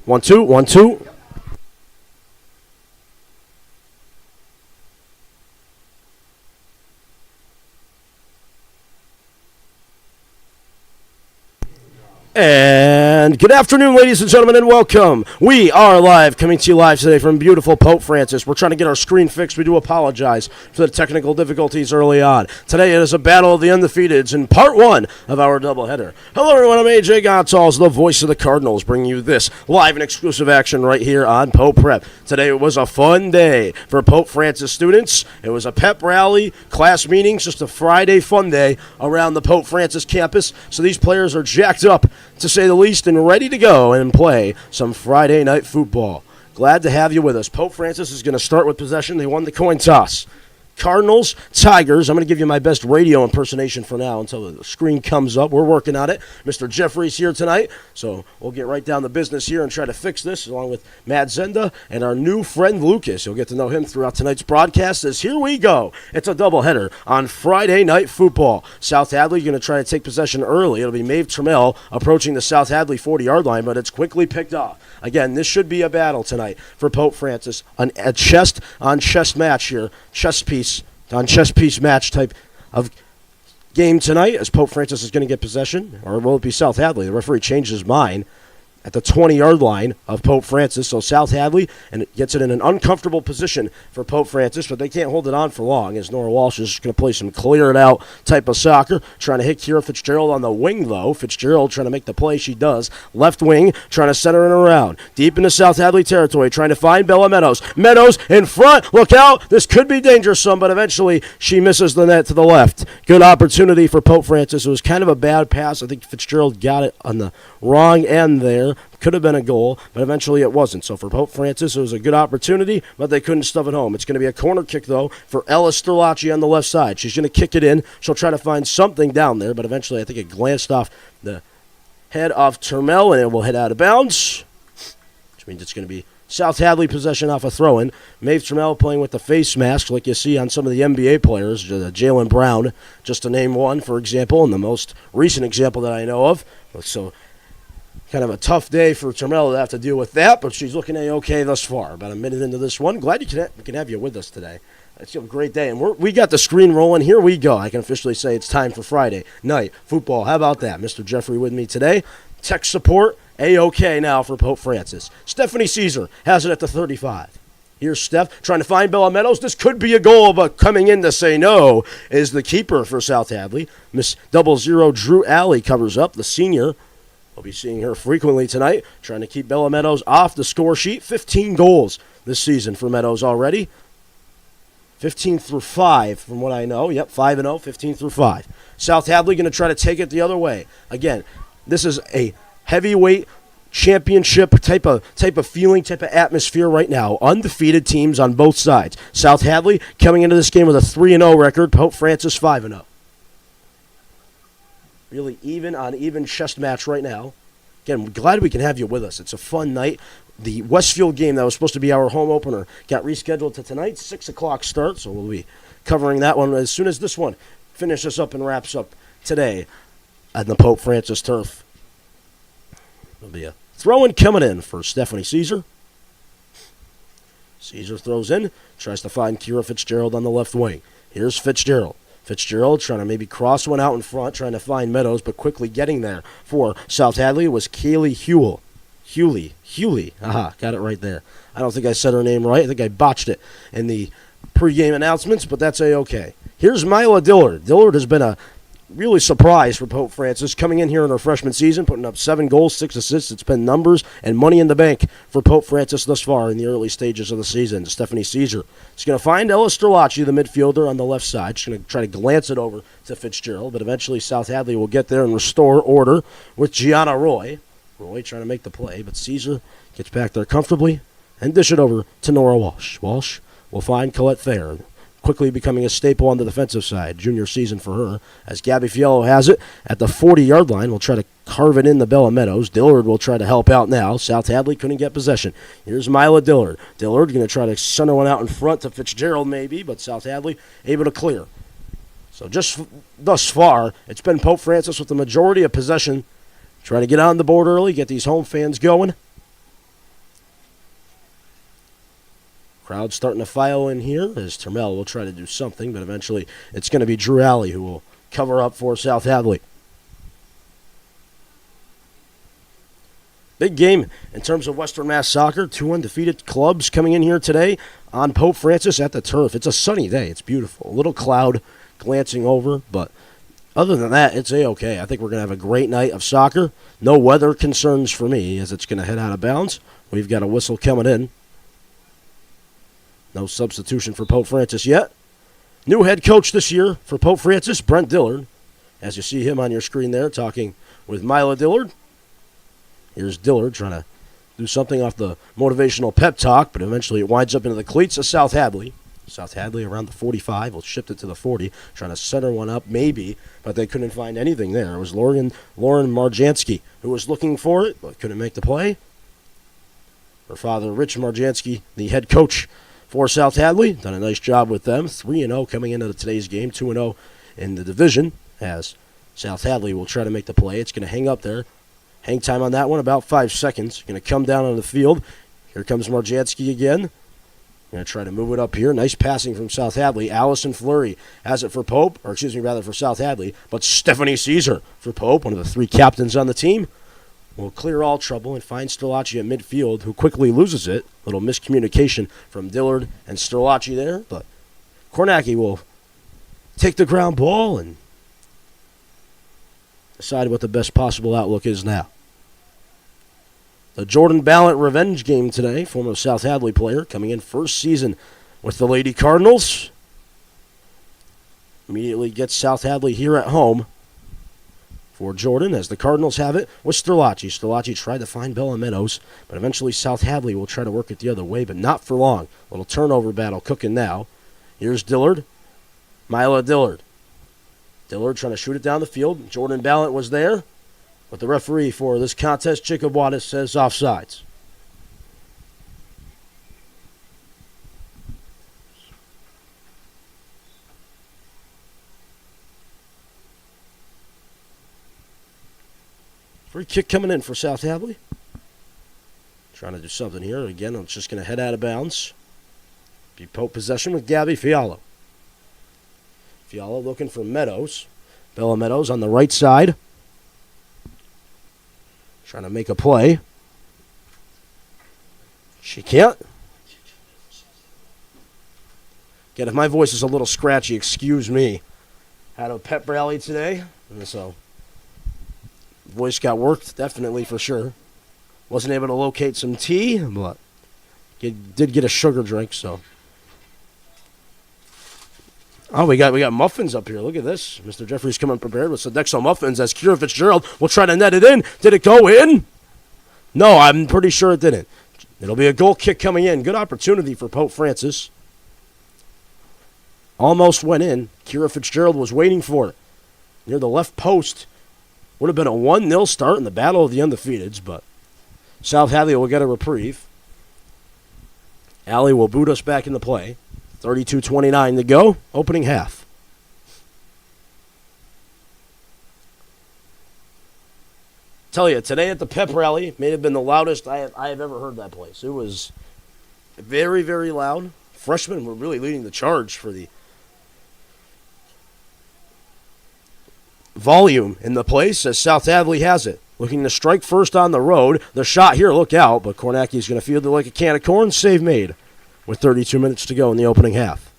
1, 2, 1, 2. And good afternoon, ladies and gentlemen, and welcome. We are live, coming to you live today from beautiful Pope Francis. We're trying to get our screen fixed. We do apologize for the technical difficulties early on. Today it is a battle of the undefeateds in part one of our doubleheader. Hello, everyone. I'm AJ Gonzalez, the voice of the Cardinals, bringing you this live and exclusive action right here on Pope Prep. Today it was a fun day for Pope Francis students. It was a pep rally, class meetings, just a Friday fun day around the Pope Francis campus. So these players are jacked up, to say the least, and ready to go and play some Friday night football. Glad to have you with us. Pope Francis is going to start with possession. They won the coin toss. Cardinals, Tigers. I'm going to give you my best radio impersonation for now until the screen comes up. We're working on it. Mr. Jeffrey's here tonight, so we'll get right down to business here and try to fix this, along with Matt Zenda and our new friend Lucas. You'll get to know him throughout tonight's broadcast. As here we go. It's a doubleheader on Friday night football. South Hadley going to try to take possession early. It'll be Maeve Trammell approaching the South Hadley 40-yard line, but it's quickly picked off. Again, this should be a battle tonight for Pope Francis. A chest-on-chest match here, chess-piece match type of game tonight, as Pope Francis is going to get possession. Or will it be South Hadley? The referee changed his mind at the 20-yard line of Pope Francis. So South Hadley, and it gets it in an uncomfortable position for Pope Francis, but they can't hold it on for long, as Nora Walsh is going to play some clear-it-out type of soccer, trying to hit Kira Fitzgerald on the wing, though. Fitzgerald trying to make the play. She does. Left wing, trying to center it around. Deep into South Hadley territory, trying to find Bella Meadows. Meadows in front. Look out. This could be dangerous, but eventually she misses the net to the left. Good opportunity for Pope Francis. It was kind of a bad pass. I think Fitzgerald got it on the wrong end there. Could have been a goal, but eventually it wasn't. So for Pope Francis, it was a good opportunity, but they couldn't stuff it home. It's going to be a corner kick, though, for Ella Sterlacci on the left side. She's going to kick it in. She'll try to find something down there, but eventually I think it glanced off the head of Trammell, and it will head out of bounds, which means it's going to be South Hadley possession off a throw-in. Maeve Trammell playing with the face mask like you see on some of the NBA players, Jaylen Brown, just to name one, for example, and the most recent example that I know of. So kind of a tough day for Trammell to have to deal with that, but she's looking A-okay thus far. About a minute into this one. Glad we can have you with us today. It's a great day, and we got the screen rolling. Here we go. I can officially say it's time for Friday night football. How about that? Mr. Jeffrey with me today. Tech support, A-okay now for Pope Francis. Stephanie Caesar has it at the 35. Here's Steph trying to find Bella Meadows. This could be a goal, but coming in to say no is the keeper for South Hadley. Miss 00 Drew Alley covers up, the senior. We'll be seeing her frequently tonight, trying to keep Bella Meadows off the score sheet. 15 goals this season for Meadows already. 15 through 5 from what I know. Yep, 5-0, 15 through 5. South Hadley going to try to take it the other way. Again, this is a heavyweight championship type of feeling, type of atmosphere right now. Undefeated teams on both sides. South Hadley coming into this game with a 3-0 record. Pope Francis 5-0. Really even chest match right now. Again, we're glad we can have you with us. It's a fun night. The Westfield game that was supposed to be our home opener got rescheduled to tonight, 6 o'clock start, so we'll be covering that one as soon as this one finishes up and wraps up today at the Pope Francis turf. There'll be a throw-in coming in for Stephanie Caesar. Caesar throws in, tries to find Kira Fitzgerald on the left wing. Here's Fitzgerald. Fitzgerald trying to maybe cross one out in front, trying to find Meadows, but quickly getting there for South Hadley was Kaylee Hewley. Got it right there. I don't think I said her name right. I think I botched it in the pregame announcements, but that's A-okay. Here's Mila Dillard. Dillard has been a really surprise for Pope Francis, coming in here in her freshman season, putting up 7 goals, 6 assists. It's been numbers and money in the bank for Pope Francis thus far in the early stages of the season. Stephanie Caesar is going to find Ella Sterlacci, the midfielder, on the left side. She's going to try to glance it over to Fitzgerald, but eventually South Hadley will get there and restore order with Gianna Roy. Roy trying to make the play, but Caesar gets back there comfortably and dish it over to Nora Walsh. Walsh will find Colette Thayer, quickly becoming a staple on the defensive side. Junior season for her, as Gabby Fiello has it at the 40-yard line. Will try to carve it in the Bella Meadows. Dillard will try to help out now. South Hadley couldn't get possession. Here's Mila Dillard. Dillard going to try to center one out in front to Fitzgerald maybe, but South Hadley able to clear. So just thus far, it's been Pope Francis with the majority of possession, trying to get on the board early, get these home fans going. Crowd starting to file in here as Termel will try to do something, but eventually it's going to be Drew Alley who will cover up for South Hadley. Big game in terms of Western Mass Soccer. 2 undefeated clubs coming in here today on Pope Francis at the turf. It's a sunny day. It's beautiful. A little cloud glancing over, but other than that, it's A-okay. I think we're going to have a great night of soccer. No weather concerns for me as it's going to head out of bounds. We've got a whistle coming in. No substitution for Pope Francis yet. New head coach this year for Pope Francis, Brent Dillard. As you see him on your screen there talking with Mila Dillard. Here's Dillard trying to do something off the motivational pep talk, but eventually it winds up into the cleats of South Hadley. South Hadley around the 45. Will shift it to the 40. Trying to center one up, maybe, but they couldn't find anything there. It was Lauren Marjansky who was looking for it, but couldn't make the play. Her father, Rich Marjansky, the head coach for South Hadley, done a nice job with them. 3-0 coming into today's game, 2-0 in the division, as South Hadley will try to make the play. It's going to hang up there. Hang time on that one, about 5 seconds. Going to come down on the field. Here comes Marjansky again. Going to try to move it up here. Nice passing from South Hadley. Allison Fleury has it for Pope, or excuse me, rather for South Hadley, but Stephanie Caesar for Pope, one of the 3 captains on the team, will clear all trouble and find Sterlacci at midfield, who quickly loses it. Little miscommunication from Dillard and Sterlacci there, but Kornacki will take the ground ball and decide what the best possible outlook is now. The Jordan Ballant revenge game today, former South Hadley player, coming in first season with the Lady Cardinals. Immediately gets South Hadley here at home for Jordan, as the Cardinals have it with Sterlacci. Sterlacci tried to find Bella Meadows, but eventually South Hadley will try to work it the other way, but not for long. Little turnover battle cooking now. Here's Dillard. Mila Dillard. Dillard trying to shoot it down the field. Jordan Ballant was there, but the referee for this contest, Jacob Wattis, says offsides. Free kick coming in for South Hadley. Trying to do something here. Again, it's just going to head out of bounds. Be Pope possession with Gabby Fiala. Fiala looking for Meadows. Bella Meadows on the right side. Trying to make a play. She can't. Again, if my voice is a little scratchy, excuse me. Had a pep rally today, and so voice got worked, definitely for sure. Wasn't able to locate some tea, but did get a sugar drink, so. Oh, we got muffins up here. Look at this. Mr. Jeffries coming prepared with Sodexo muffins as Kira Fitzgerald will try to net it in. Did it go in? No, I'm pretty sure it didn't. It'll be a goal kick coming in. Good opportunity for Pope Francis. Almost went in. Kira Fitzgerald was waiting for it. Near the left post. Would have been a 1-0 start in the battle of the undefeateds, but South Hadley will get a reprieve. Alley will boot us back into play. 32:29 to go, opening half. Tell you, today at the pep rally may have been the loudest I have ever heard that place. It was very, very loud. Freshmen were really leading the charge for the volume in the place as South Hadley has it. Looking to strike first on the road. The shot here, look out, but Kornacki's going to field it like a can of corn. Save made with 32 minutes to go in the opening half.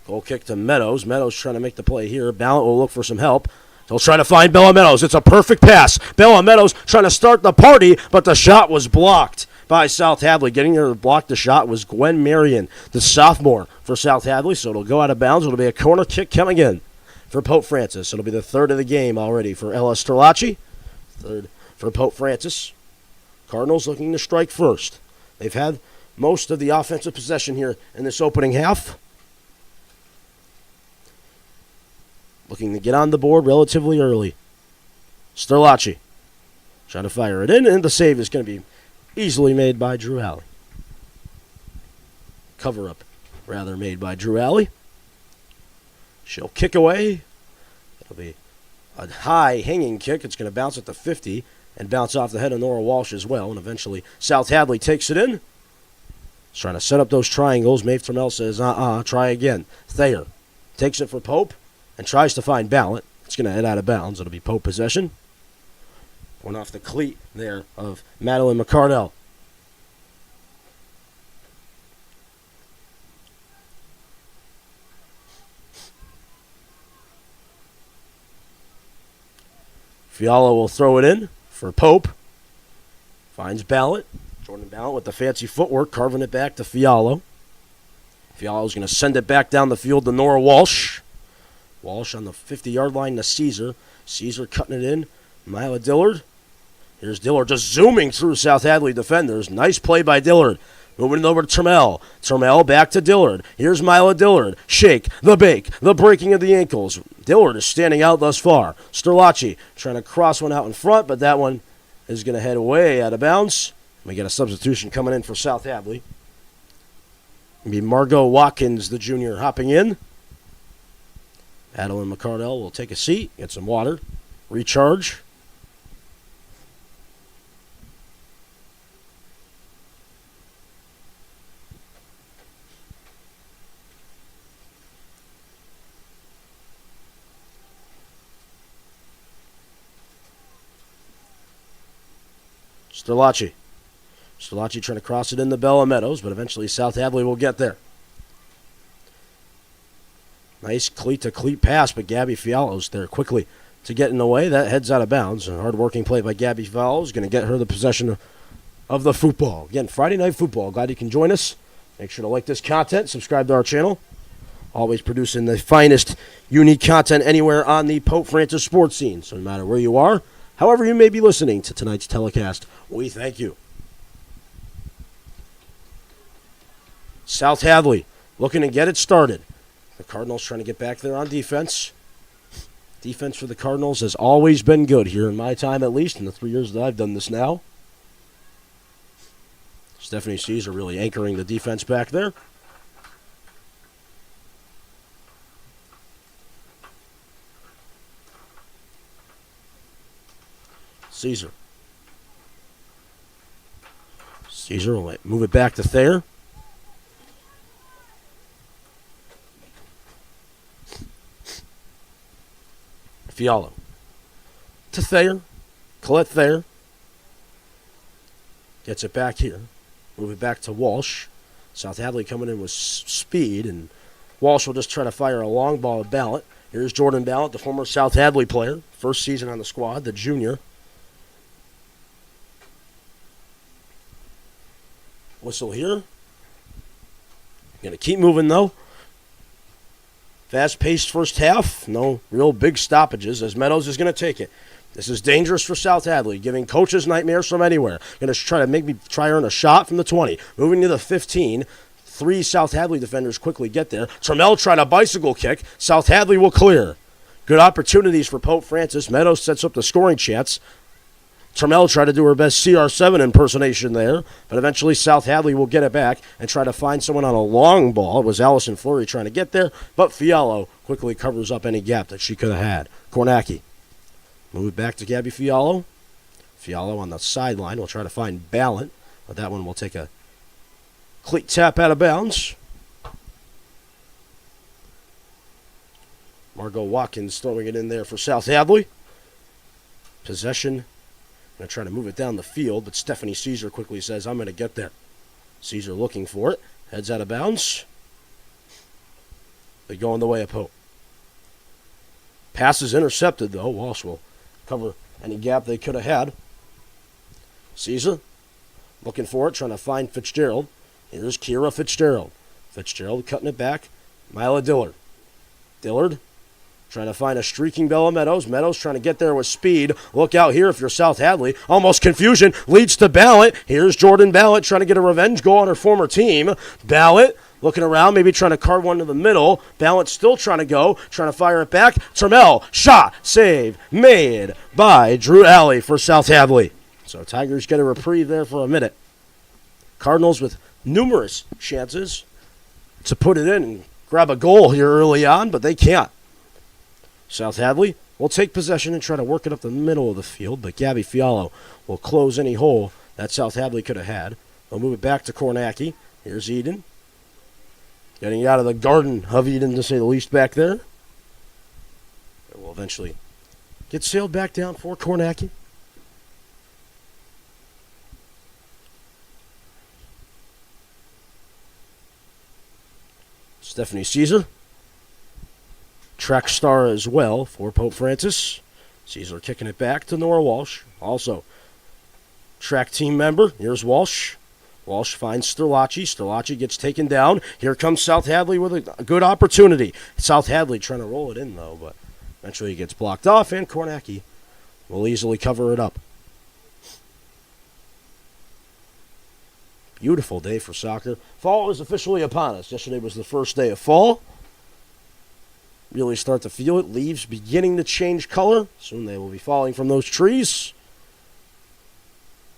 Goal kick to Meadows. Meadows trying to make the play here. Ballant will look for some help. He'll try to find Bella Meadows. It's a perfect pass. Bella Meadows trying to start the party, but the shot was blocked by South Hadley. Getting there to block the shot was Gwen Marion, the sophomore for South Hadley, so it'll go out of bounds. It'll be a corner kick coming in for Pope Francis. It'll be the third of the game already for Ella Sterlacci. Third for Pope Francis. Cardinals looking to strike first. They've had most of the offensive possession here in this opening half. Looking to get on the board relatively early. Sterlacci trying to fire it in, and the save is going to be easily made by Drew Alley. Cover up, rather, made by Drew Alley. She'll kick away. It'll be a high hanging kick. It's going to bounce at the 50 and bounce off the head of Nora Walsh as well. And eventually South Hadley takes it in. He's trying to set up those triangles. Maeve Trammell says, try again. Thayer takes it for Pope and tries to find Ballot. It's going to head out of bounds. It'll be Pope possession. One off the cleat there of Madeline McCardell. Fiala will throw it in for Pope. Finds Ballot. Jordan Ballot with the fancy footwork, carving it back to Fiala. Fiala's going to send it back down the field to Nora Walsh. Walsh on the 50-yard line to Caesar. Caesar cutting it in. Mila Dillard. Here's Dillard just zooming through South Hadley defenders. Nice play by Dillard. Moving it over to Trammell. Trammell back to Dillard. Here's Mila Dillard. Shake, the bake, the breaking of the ankles. Dillard is standing out thus far. Sterlacci trying to cross one out in front, but that one is going to head way out of bounds. We get a substitution coming in for South Hadley. It'll be Margot Watkins, the junior, hopping in. Madeline McCardell will take a seat, get some water, recharge. Sterlacci trying to cross it in the Bella Meadows, but eventually South Hadley will get there. Nice cleat-to-cleat pass, but Gabby Fialo's there quickly to get in the way. That heads out of bounds. A hard-working play by Gabby Fialo is going to get her the possession of the football. Again, Friday Night Football. Glad you can join us. Make sure to like this content. Subscribe to our channel. Always producing the finest, unique content anywhere on the Pope Francis sports scene. So no matter where you are, however you may be listening to tonight's telecast, we thank you. South Hadley looking to get it started. The Cardinals trying to get back there on defense. Defense for the Cardinals has always been good here in my time, at least, in the 3 years that I've done this now. Stephanie Caesar really anchoring the defense back there. Caesar will move it back to Thayer. Fiala to Thayer. Colette Thayer gets it back here. Move it back to Walsh. South Hadley coming in with speed, and Walsh will just try to fire a long ball at Ballot. Here's Jordan Ballot, the former South Hadley player. First season on the squad, the junior. Whistle here. Going to keep moving, though. Fast-paced first half. No real big stoppages as Meadows is going to take it. This is dangerous for South Hadley, giving coaches nightmares from anywhere. Going to try to earn a shot from the 20. Moving to the 15. Three South Hadley defenders quickly get there. Trammell trying a bicycle kick. South Hadley will clear. Good opportunities for Pope Francis. Meadows sets up the scoring chance. Trammell tried to do her best CR7 impersonation there, but eventually South Hadley will get it back and try to find someone on a long ball. It was Allison Fleury trying to get there, but Fialo quickly covers up any gap that she could have had. Kornacki. Move it back to Gabby Fialo. Fialo on the sideline will try to find Ballot, but that one will take a cleat tap out of bounds. Margot Watkins throwing it in there for South Hadley. Possession. Going to try to move it down the field, but Stephanie Caesar quickly says, I'm going to get there. Caesar looking for it. Heads out of bounds. They go in the way of Pope. Pass is intercepted, though. Walsh will cover any gap they could have had. Caesar looking for it, trying to find Fitzgerald. Here's Kira Fitzgerald. Fitzgerald cutting it back. Mila Dillard. Dillard trying to find a streaking Bella Meadows. Meadows trying to get there with speed. Look out here if you're South Hadley. Almost confusion. Leads to Ballot. Here's Jordan Ballot trying to get a revenge goal on her former team. Ballot looking around, maybe trying to carve one to the middle. Ballot still trying to go. Trying to fire it back. Trammell. Shot. Save. Made by Drew Alley for South Hadley. So Tigers get a reprieve there for a minute. Cardinals with numerous chances to put it in and grab a goal here early on, but they can't. South Hadley will take possession and try to work it up the middle of the field, but Gabby Fiallo will close any hole that South Hadley could have had. They'll move it back to Kornacki. Here's Eden. Getting out of the garden of Eden, to say the least, back there. It will eventually get sailed back down for Kornacki. Stephanie Caesar. Track star as well for Pope Francis. Caesar kicking it back to Nora Walsh. Also, track team member. Here's Walsh. Walsh finds Sterlacci. Sterlacci gets taken down. Here comes South Hadley with a good opportunity. South Hadley trying to roll it in, though, but eventually he gets blocked off, and Kornacki will easily cover it up. Beautiful day for soccer. Fall is officially upon us. Yesterday was the first day of fall. Really start to feel it. Leaves beginning to change color. Soon they will be falling from those trees.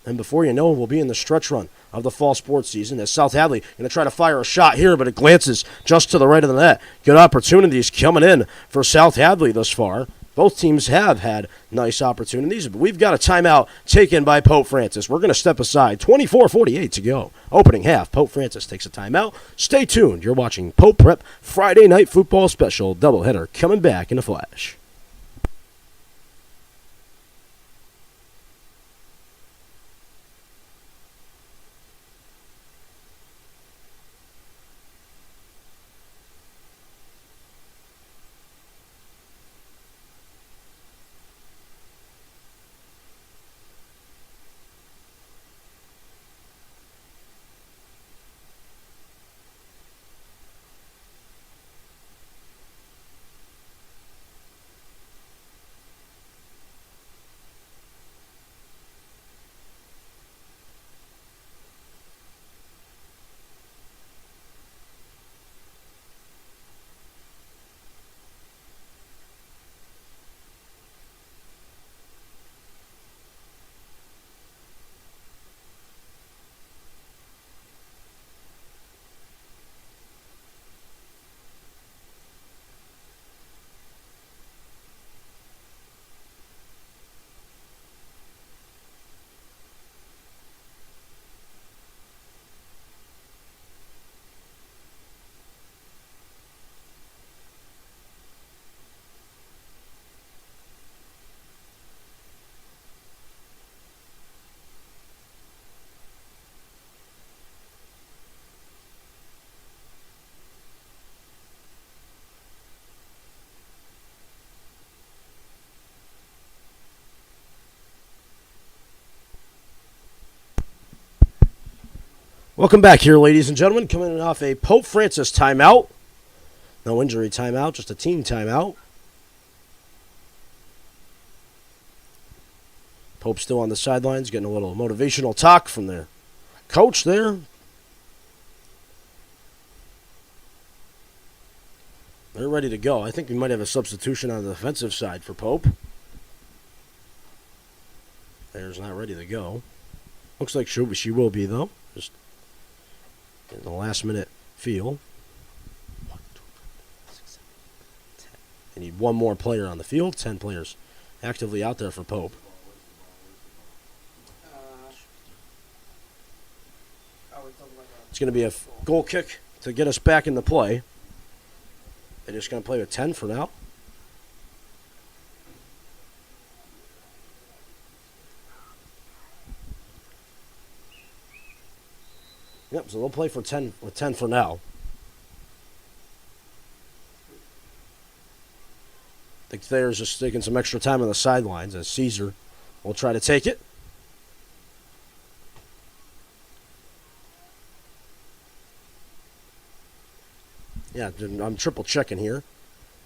And before you know it, we'll be in the stretch run of the fall sports season as South Hadley going to try to fire a shot here, but it glances just to the right of the net. Good opportunities coming in for South Hadley thus far. Both teams have had nice opportunities, but we've got a timeout taken by Pope Francis. We're going to step aside. 24:48 to go. Opening half. Pope Francis takes a timeout. Stay tuned. You're watching Pope Prep Friday Night Football Special doubleheader coming back in a flash. Welcome back here, ladies and gentlemen. Coming off a Pope Francis timeout. No injury timeout, just a team timeout. Pope still on the sidelines, getting a little motivational talk from their coach there. They're ready to go. I think we might have a substitution on the defensive side for Pope. Thayer's not ready to go. Looks like she will be, though. Just in the last minute feel. They need one more player on the field. 10 players actively out there for Pope. It's going to be a goal kick to get us back into play. They're just going to play with 10 for now. Yep, so they'll play for 10 with 10 for now. I think Thayer's just taking some extra time on the sidelines as Caesar will try to take it. Yeah, I'm triple checking here.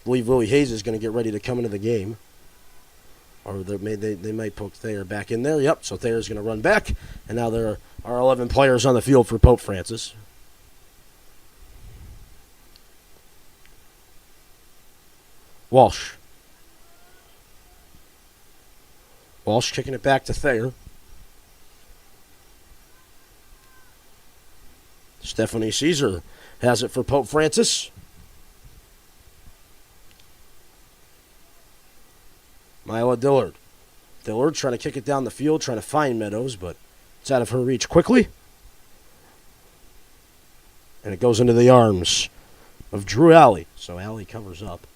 I believe Lily Hayes is going to get ready to come into the game. Or they might poke Thayer back in there. Yep, so Thayer's going to run back. And now there are 11 players on the field for Pope Francis. Walsh. Walsh kicking it back to Thayer. Stephanie Caesar has it for Pope Francis. Myla Dillard. Dillard trying to kick it down the field, trying to find Meadows, but it's out of her reach quickly. And it goes into the arms of Drew Alley. So Alley covers up.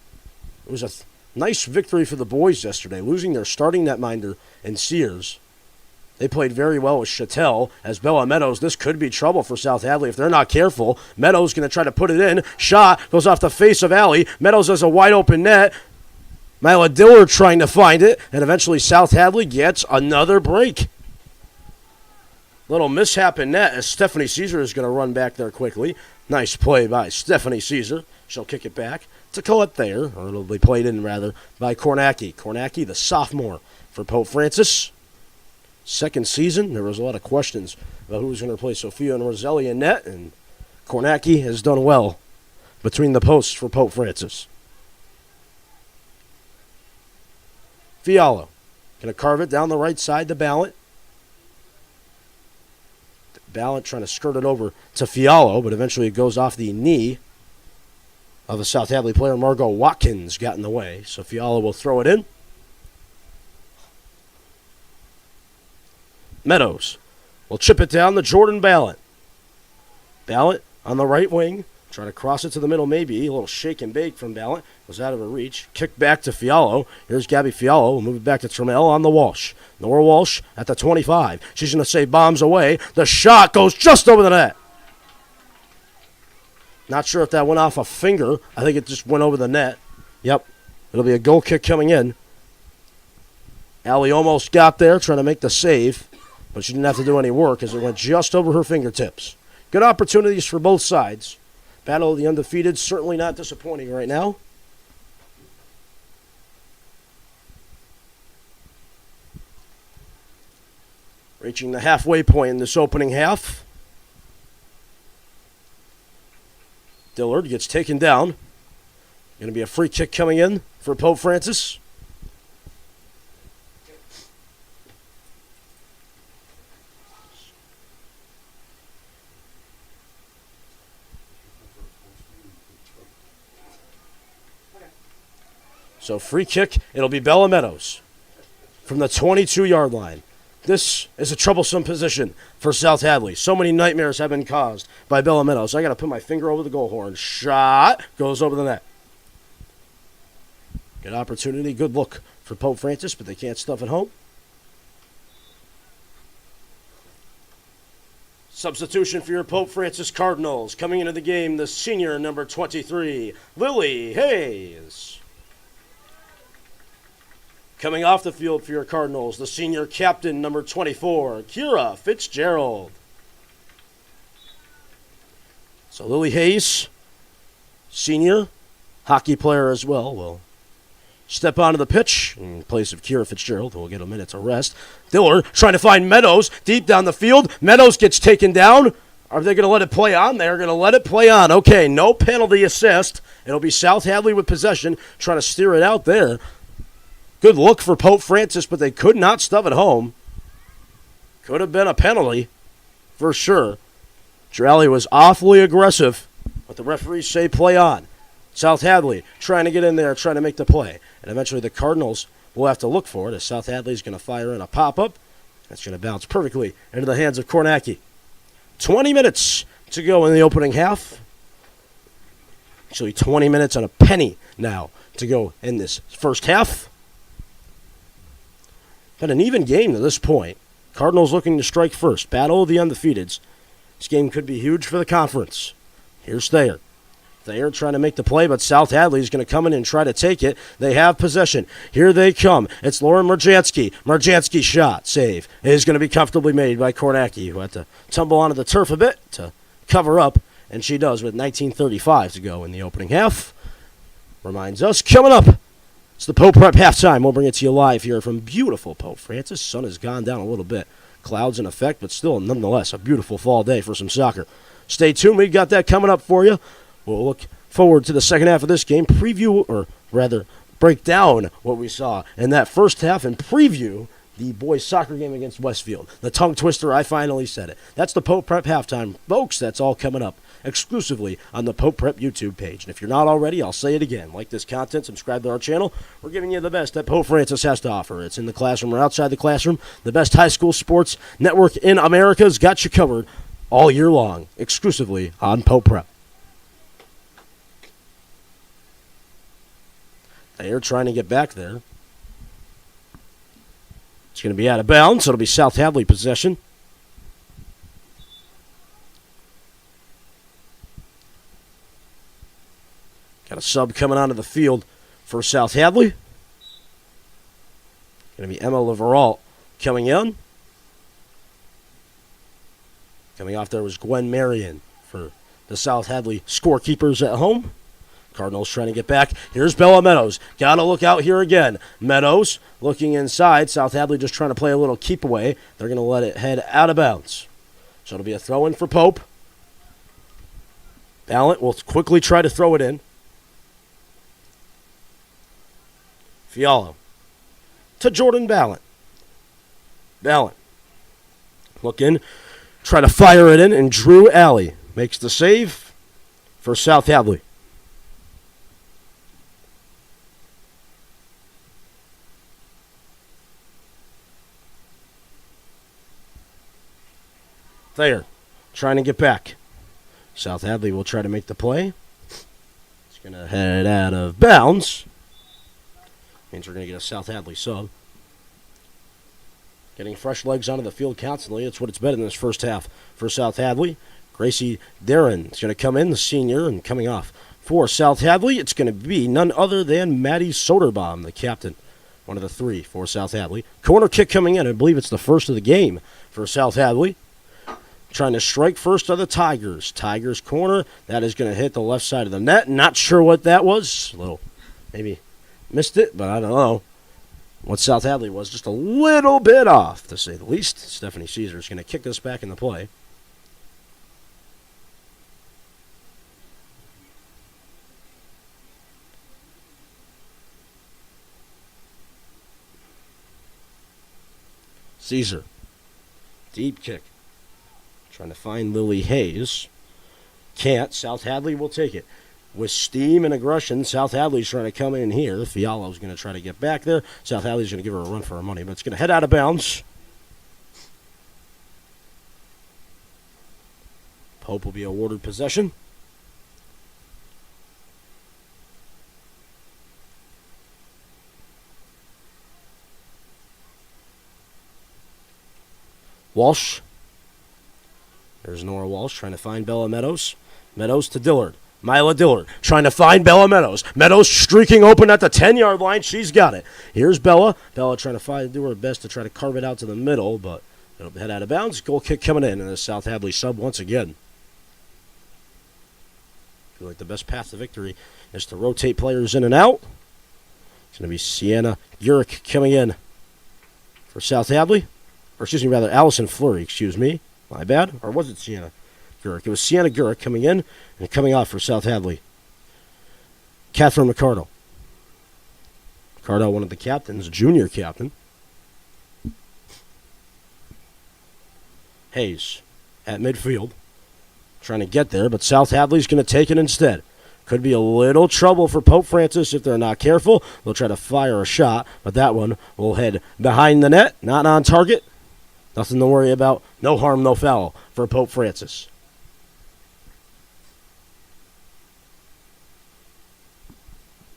It was a nice victory for the boys yesterday, losing their starting netminder and Sears. They played very well with Chattel. As Bella Meadows, this could be trouble for South Hadley if they're not careful. Meadows going to try to put it in. Shot goes off the face of Alley. Meadows has a wide open net. Myla Dillard trying to find it, and eventually South Hadley gets another break. Little mishap in net as Stephanie Caesar is going to run back there quickly. Nice play by Stephanie Caesar. She'll kick it back to Colette Thayer, or it'll be played in rather by Kornacki. Kornacki, the sophomore for Pope Francis. Second season, there was a lot of questions about who was going to replace Sophia and Roselli in net, and Kornacki has done well between the posts for Pope Francis. Fialo going to carve it down the right side to Ballant. Ballant trying to skirt it over to Fialo, but eventually it goes off the knee of a South Hadley player. Margot Watkins got in the way, so Fialo will throw it in. Meadows will chip it down to Jordan Ballant. Ballant on the right wing, trying to cross it to the middle maybe. A little shake and bake from Ballant. Was out of her reach. Kick back to Fialo. Here's Gabby Fialo. We'll move it back to Trammell on the Walsh. Nora Walsh at the 25. She's going to say bombs away. The shot goes just over the net. Not sure if that went off a finger. I think it just went over the net. Yep. It'll be a goal kick coming in. Allie almost got there trying to make the save, but she didn't have to do any work as it went just over her fingertips. Good opportunities for both sides. Battle of the undefeated, certainly not disappointing right now. Reaching the halfway point in this opening half. Dillard gets taken down. Going to be a free kick coming in for Pope Francis. So free kick, it'll be Bella Meadows from the 22-yard line. This is a troublesome position for South Hadley. So many nightmares have been caused by Bella Meadows. I got to put my finger over the goal horn. Shot goes over the net. Good opportunity, good look for Pope Francis, but they can't stuff it home. Substitution for your Pope Francis Cardinals. Coming into the game, the senior number 23, Lily Hayes. Coming off the field for your Cardinals, the senior captain, number 24, Kira Fitzgerald. So Lily Hayes, senior, hockey player as well, will step onto the pitch in place of Kira Fitzgerald, who will get a minute to rest. Dillard trying to find Meadows deep down the field. Meadows gets taken down. Are they going to let it play on? They're going to let it play on. Okay, no penalty assist. It'll be South Hadley with possession, trying to steer it out there. Good look for Pope Francis, but they could not stuff it home. Could have been a penalty, for sure. Drally was awfully aggressive, but the referees say play on. South Hadley trying to get in there, trying to make the play. And eventually the Cardinals will have to look for it as South Hadley is going to fire in a pop-up. That's going to bounce perfectly into the hands of Kornacki. 20 minutes to go in the opening half. Actually, 20 minutes and a penny now to go in this first half. Been an even game to this point. Cardinals looking to strike first. Battle of the undefeateds. This game could be huge for the conference. Here's Thayer. Thayer trying to make the play, but South Hadley is going to come in and try to take it. They have possession. Here they come. It's Lauren Merjansky. Merjansky shot. Save. It is going to be comfortably made by Kornacki, who had to tumble onto the turf a bit to cover up, and she does with 19:35 to go in the opening half. Reminds us, coming up, it's the Pope Prep halftime. We'll bring it to you live here from beautiful Pope Francis. Sun has gone down a little bit. Clouds in effect, but still, nonetheless, a beautiful fall day for some soccer. Stay tuned. We've got that coming up for you. We'll look forward to the second half of this game, preview, or rather, break down what we saw in that first half and preview the boys' soccer game against Westfield. The tongue twister, I finally said it. That's the Pope Prep halftime. Folks, that's all coming up exclusively on the Pope Prep YouTube page. And if you're not already, I'll say it again. Like this content, subscribe to our channel. We're giving you the best that Pope Francis has to offer. It's in the classroom or outside the classroom. The best high school sports network in America's got you covered all year long, exclusively on Pope Prep. They're trying to get back there. It's going to be out of bounds, so it'll be South Hadley possession. Got a sub coming onto the field for South Hadley. Going to be Emma Leveralt coming in. Coming off there was Gwen Marion for the South Hadley scorekeepers at home. Cardinals trying to get back. Here's Bella Meadows. Got to look out here again. Meadows looking inside. South Hadley just trying to play a little keep away. They're going to let it head out of bounds. So it'll be a throw in for Pope. Ballant will quickly try to throw it in. Fialo to Jordan Ballant. Ballant looking, try to fire it in, and Drew Alley makes the save for South Hadley. Thayer trying to get back. South Hadley will try to make the play. It's going to head out of bounds. Means we're going to get a South Hadley sub. Getting fresh legs onto the field constantly. That's what it's been in this first half for South Hadley. Gracie Darren is going to come in, the senior, and coming off for South Hadley, it's going to be none other than Maddie Soderbaum, the captain, one of the three for South Hadley. Corner kick coming in. I believe it's the first of the game for South Hadley. Trying to strike first are the Tigers. Tigers corner. That is going to hit the left side of the net. Not sure what that was. A little, maybe missed it, but I don't know what South Hadley was. Just a little bit off, to say the least. Stephanie Caesar is going to kick this back in the play. Caesar. Deep kick. Trying to find Lily Hayes. Can't. South Hadley will take it. With steam and aggression, South Hadley's trying to come in here. Fialo's going to try to get back there. South Hadley's going to give her a run for her money, but it's going to head out of bounds. Pope will be awarded possession. Walsh. There's Nora Walsh trying to find Bella Meadows. Meadows to Dillard. Mila Dillard trying to find Bella Meadows. Meadows streaking open at the 10-yard line. She's got it. Here's Bella. Bella trying to do her best to try to carve it out to the middle, but it'll head out of bounds. Goal kick coming in, and the South Hadley sub once again. I feel like the best path to victory is to rotate players in and out. It's going to be Sienna Gurick coming in for South Hadley. Or excuse me, rather, Allison Fleury, excuse me. My bad. Or was it Sienna Gurick? It was Sienna Gurick coming in and coming off for South Hadley. Catherine McCardle. McCardle, one of the captains, junior captain. Hayes at midfield. Trying to get there, but South Hadley's going to take it instead. Could be a little trouble for Pope Francis if they're not careful. They'll try to fire a shot, but that one will head behind the net, not on target. Nothing to worry about. No harm, no foul for Pope Francis.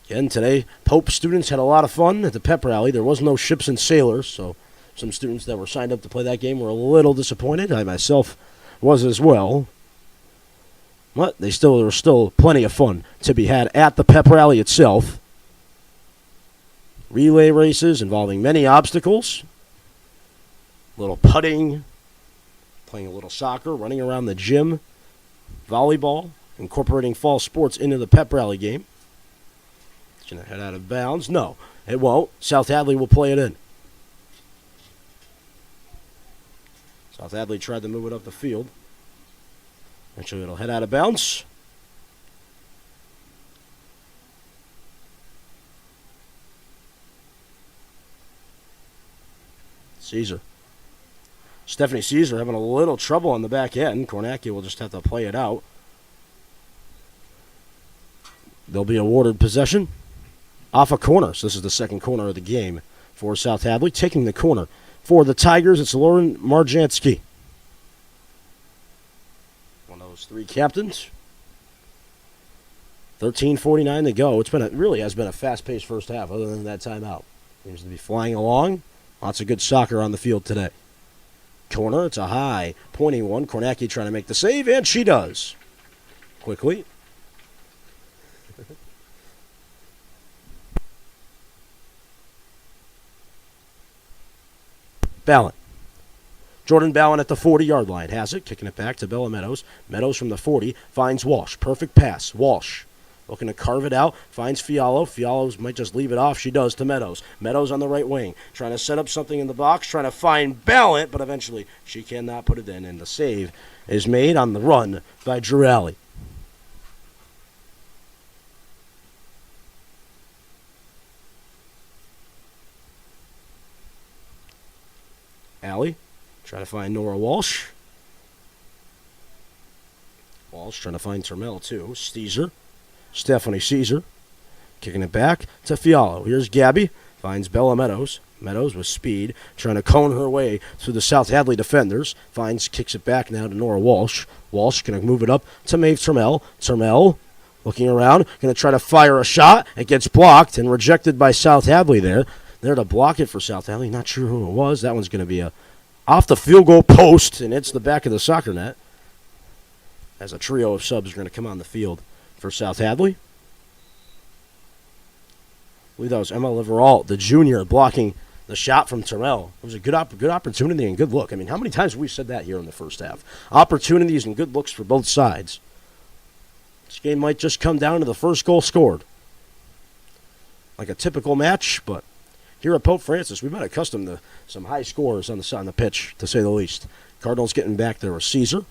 Again, today, Pope students had a lot of fun at the pep rally. There was no ships and sailors, so some students that were signed up to play that game were a little disappointed. I myself was as well. But there was still plenty of fun to be had at the pep rally itself. Relay races involving many obstacles. Little putting, playing a little soccer, running around the gym, volleyball, incorporating fall sports into the pep rally game. It's going to head out of bounds. No, it won't. South Hadley will play it in. South Hadley tried to move it up the field. Eventually it'll head out of bounds. Caesar. Stephanie Caesar having a little trouble on the back end. Kornacki will just have to play it out. They'll be awarded possession off a corner. So this is the second corner of the game for South Hadley. Taking the corner for the Tigers, it's Lauren Marjansky. One of those three captains. 13:49 to go. It really has been a fast-paced first half other than that timeout. Seems to be flying along. Lots of good soccer on the field today. Corner, it's a high, pointing one. Kornacki trying to make the save, and she does. Quickly. Ballon. Jordan Ballon at the 40-yard line has it, kicking it back to Bella Meadows. Meadows from the 40 finds Walsh. Perfect pass. Walsh looking to carve it out, finds Fialo. Fialo might just leave it off. She does to Meadows. Meadows on the right wing, trying to set up something in the box, trying to find Ballon, but eventually she cannot put it in, and the save is made on the run by Drew Alley. Alley trying to find Nora Walsh. Walsh trying to find Termel too. Stephanie Caesar kicking it back to Fialo. Here's Gabby. Finds Bella Meadows. Meadows with speed, trying to cone her way through the South Hadley defenders. Kicks it back now to Nora Walsh. Walsh going to move it up to Maeve Termel. Termel looking around, going to try to fire a shot. It gets blocked and rejected by South Hadley there. There to block it for South Hadley. Not sure who it was. That one's going to be off the field goal post, and it's the back of the soccer net. As a trio of subs are going to come on the field for South Hadley. I believe that was Emma Liverall, the junior, blocking the shot from Terrell. It was a good opportunity and good look. I mean, how many times have we said that here in the first half? Opportunities and good looks for both sides. This game might just come down to the first goal scored. Like a typical match, but here at Pope Francis, we've been accustomed to some high scores on the pitch, to say the least. Cardinals getting back there with Caesar.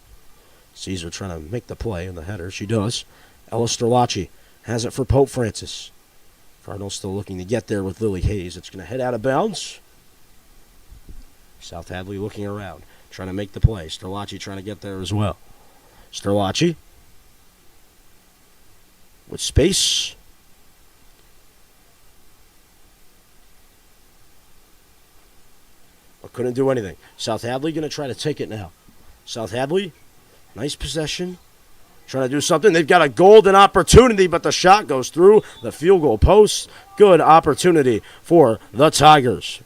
Caesar trying to make the play in the header. She does. Ella Sterlacci has it for Pope Francis. Cardinals still looking to get there with Lily Hayes. It's going to head out of bounds. South Hadley looking around, trying to make the play. Sterlacci trying to get there as well. Sterlacci with space. But couldn't do anything. South Hadley going to try to take it now. South Hadley, nice possession. Trying to do something. They've got a golden opportunity, but the shot goes through the field goal post. Good opportunity for the Tigers.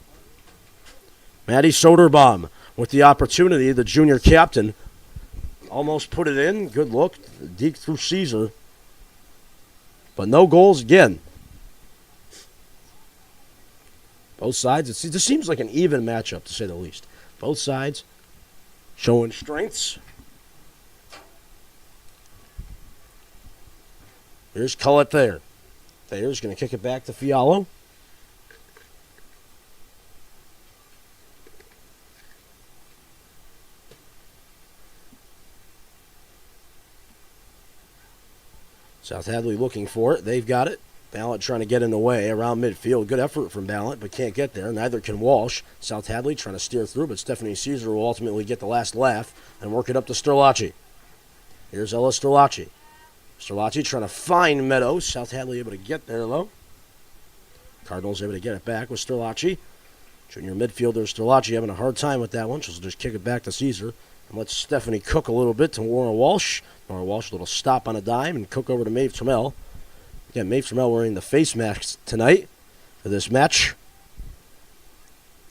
Maddie Soderbaum with the opportunity. The junior captain almost put it in. Good look. Deke through Caesar. But no goals again. Both sides, this seems like an even matchup, to say the least. Both sides showing strengths. Here's Cullett Thayer. Thayer's going to kick it back to Fialo. South Hadley looking for it. They've got it. Ballant trying to get in the way around midfield. Good effort from Ballant, but can't get there. Neither can Walsh. South Hadley trying to steer through, but Stephanie Caesar will ultimately get the last laugh and work it up to Sterlacci. Here's Ella Sterlacci. Sterlacci trying to find Meadows. South Hadley able to get there, though. Cardinals able to get it back with Sterlacci. Junior midfielder Sterlacci having a hard time with that one. She'll just kick it back to Caesar and let Stephanie cook a little bit to Nora Walsh. Nora Walsh, a little stop on a dime and cook over to Maeve Trammell. Again, Maeve Trammell wearing the face mask tonight for this match.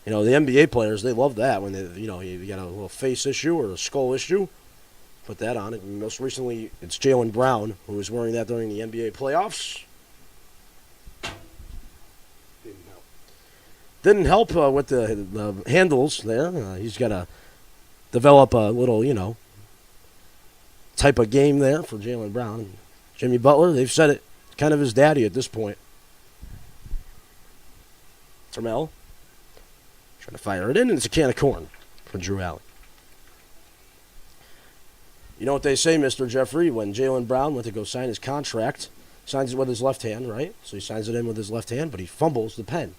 You know, the NBA players, they love that when you got a little face issue or a skull issue. Put that on. And most recently, it's Jaylen Brown who was wearing that during the NBA playoffs. Didn't help with the handles there. He's got to develop a little, type of game there for Jaylen Brown. Jimmy Butler, they've said it, kind of his daddy at this point. Termel trying to fire it in, and it's a can of corn for Drew Alley. You know what they say, Mr. Jeffrey, when Jaylen Brown went to go sign his contract, signs it with his left hand, right? So he signs it in with his left hand, but he fumbles the pen.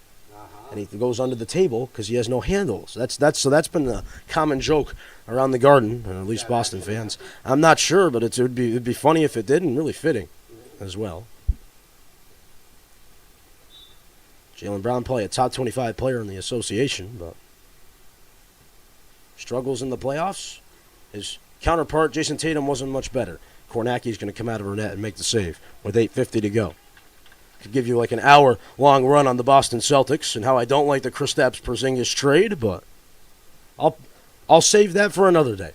And he goes under the table because he has no handles. So that's been a common joke around the Garden, or at least Boston fans. I'm not sure, but it'd be funny if it did, and really fitting as well. Jaylen Brown, probably a top 25 player in the association, but struggles in the playoffs. His counterpart, Jason Tatum, wasn't much better. Kornacki's going to come out of her net and make the save with 8:50 to go. Could give you like an hour-long run on the Boston Celtics and how I don't like the Kristaps Porzingis trade, but I'll save that for another day.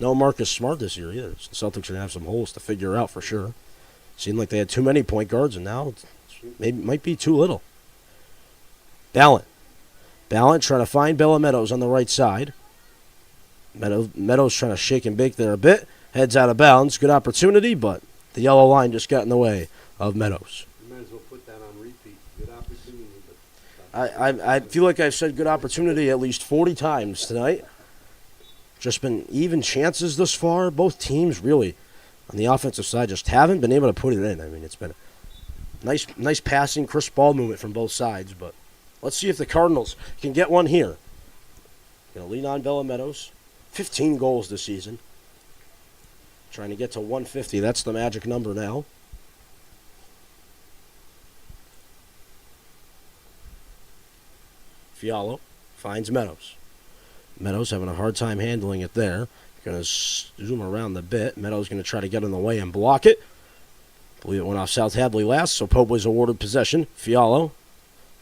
No Marcus Smart this year either. The Celtics are going to have some holes to figure out for sure. Seemed like they had too many point guards, and now maybe might be too little. Ballant trying to find Bella Meadows on the right side. Meadows trying to shake and bake there a bit. Heads out of bounds. Good opportunity, but the yellow line just got in the way of Meadows. You might as well put that on repeat. Good opportunity. I feel like I've said good opportunity at least 40 times tonight. Just been even chances thus far. Both teams really, on the offensive side, just haven't been able to put it in. I mean, it's been a nice passing, crisp ball movement from both sides, but let's see if the Cardinals can get one here. Going to lean on Bella Meadows. 15 goals this season. Trying to get to 150. That's the magic number now. Fialo finds Meadows. Meadows having a hard time handling it there. Going to zoom around the bit. Meadows going to try to get in the way and block it. I believe it went off South Hadley last, so Pope was awarded possession. Fialo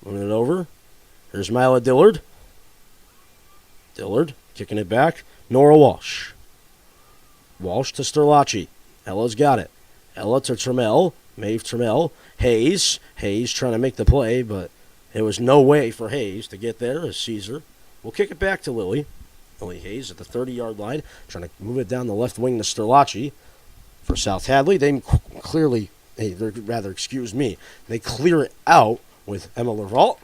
moving it over. Here's Myla Dillard. Dillard kicking it back. Nora Walsh. Walsh to Sterlacci. Ella's got it. Ella to Trammell. Maeve Trammell. Hayes. Hayes trying to make the play, but there was no way for Hayes to get there as Caesar will kick it back to Lily. Lily Hayes at the 30-yard line, trying to move it down the left wing to Sterlacci for South Hadley. They clear it out with Emma Laval.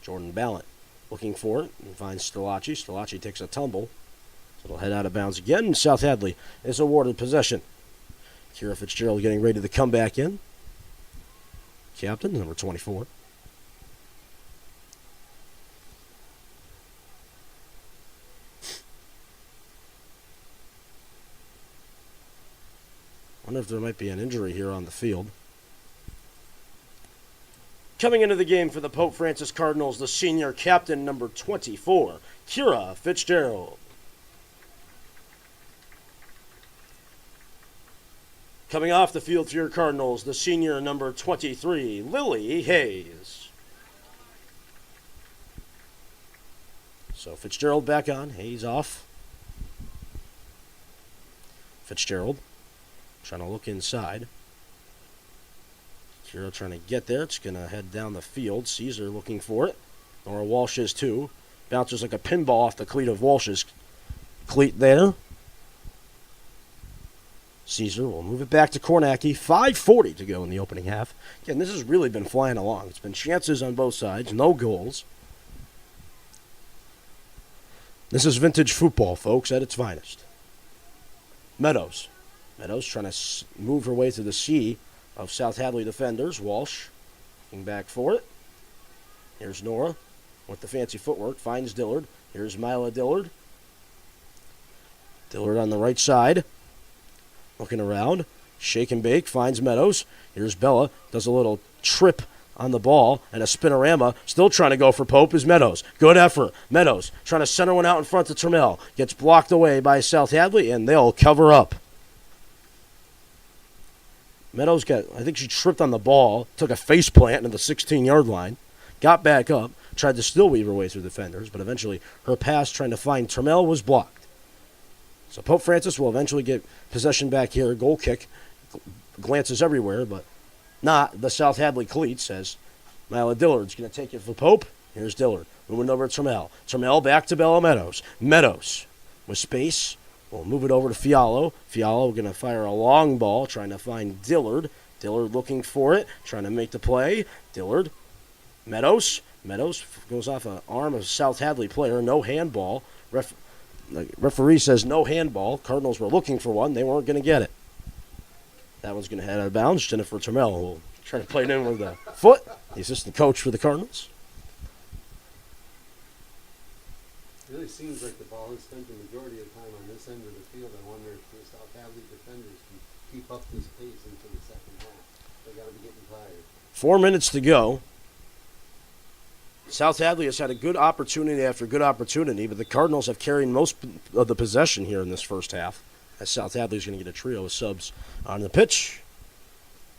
Jordan Ballant looking for it and finds Sterlacci. Sterlacci takes a tumble. So it'll head out of bounds again, and South Hadley is awarded possession. Kira Fitzgerald getting ready to come back in. Captain, number 24. Wonder if there might be an injury here on the field. Coming into the game for the Pope Francis Cardinals, the senior captain, number 24, Kira Fitzgerald. Coming off the field for your Cardinals, the senior, number 23, Lily Hayes. So Fitzgerald back on, Hayes off. Fitzgerald trying to look inside. Kira trying to get there. It's going to head down the field. Caesar looking for it. Nora Walsh is too. Bounces like a pinball off the cleat of Walsh's cleat there. Caesar will move it back to Kornacki. 5:40 to go in the opening half. Again, this has really been flying along. It's been chances on both sides. No goals. This is vintage football, folks, at its finest. Meadows. Meadows trying to move her way through the sea of South Hadley defenders. Walsh looking back for it. Here's Nora with the fancy footwork. Finds Dillard. Here's Myla Dillard. Dillard on the right side. Looking around. Shake and bake. Finds Meadows. Here's Bella. Does a little trip on the ball and a spinorama. Still trying to go for Pope is Meadows. Good effort. Meadows trying to center one out in front to Trammell. Gets blocked away by South Hadley, and they'll cover up. Meadows I think she tripped on the ball, took a face plant into the 16-yard line, got back up, tried to still weave her way through defenders, but eventually her pass trying to find Trammell was blocked. So Pope Francis will eventually get possession back here. Goal kick. Glances everywhere, but not the South Hadley cleats as Myla Dillard's going to take it for Pope. Here's Dillard. Moving over to Trammell. Trammell back to Bella Meadows. Meadows with space. We'll move it over to Fialo. Fialo going to fire a long ball, trying to find Dillard. Dillard looking for it, trying to make the play. Dillard. Meadows. Meadows goes off an arm of a South Hadley player. No handball. The referee says no handball. Cardinals were looking for one. They weren't going to get it. That one's going to head out of bounds. Jennifer Trammell will try to play it in with the foot. The assistant coach for the Cardinals. really seems like the ball is spent the majority of the time on this end of the field. I wonder if the South Hadley defenders can keep up this pace into the second half. They got to be getting tired. 4 minutes to go. South Hadley has had a good opportunity after good opportunity, but the Cardinals have carried most of the possession here in this first half, as South Hadley is going to get a trio of subs on the pitch.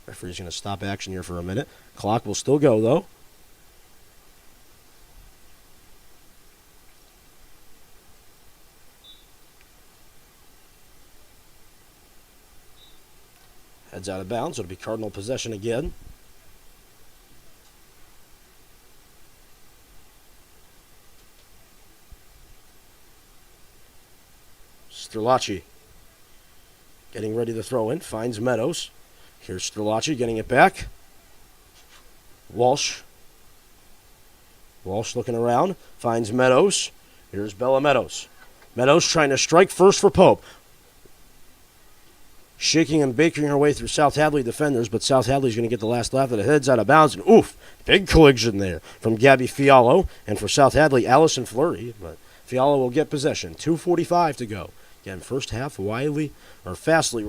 Referee's going to stop action here for a minute. Clock will still go, though. Heads out of bounds. It'll be Cardinal possession again. Strelacci getting ready to throw in. Finds Meadows. Here's Strelacci getting it back. Walsh. Walsh looking around. Finds Meadows. Here's Bella Meadows. Meadows trying to strike first for Pope. Shaking and baking her way through South Hadley defenders, but South Hadley's going to get the last laugh at it. Heads out of bounds, and oof, big collision there from Gabby Fiallo. And for South Hadley, Allison Fleury, but Fiallo will get possession. 2:45 to go. Again, first half, fastly,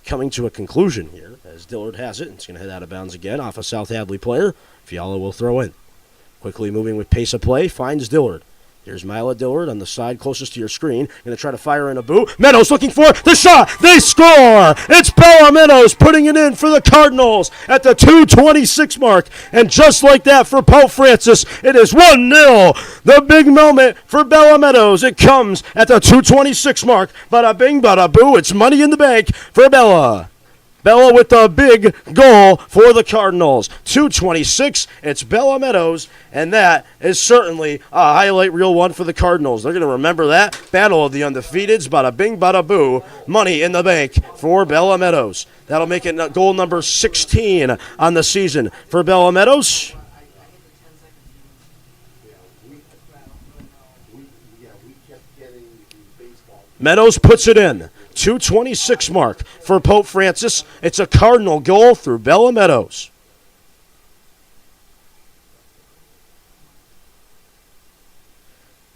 coming to a conclusion here as Dillard has it. It's going to head out of bounds again off a South Hadley player. Fiallo will throw in. Quickly moving with pace of play, finds Dillard. Here's Mila Dillard on the side closest to your screen. Going to try to fire in a boot. Meadows looking for the shot. They score. It's Bella Meadows putting it in for the Cardinals at the 2:26 mark. And just like that for Pope Francis, it is 1-0. The big moment for Bella Meadows. It comes at the 2:26 mark. Bada bing, bada boo. It's money in the bank for Bella. Bella with the big goal for the Cardinals. 2:26, it's Bella Meadows, and that is certainly a highlight reel one for the Cardinals. They're going to remember that. Battle of the undefeateds, bada bing, bada boo. Money in the bank for Bella Meadows. That'll make it goal number 16 on the season for Bella Meadows. Meadows puts it in. 2:26 mark for Pope Francis. It's a Cardinal goal through Bella Meadows.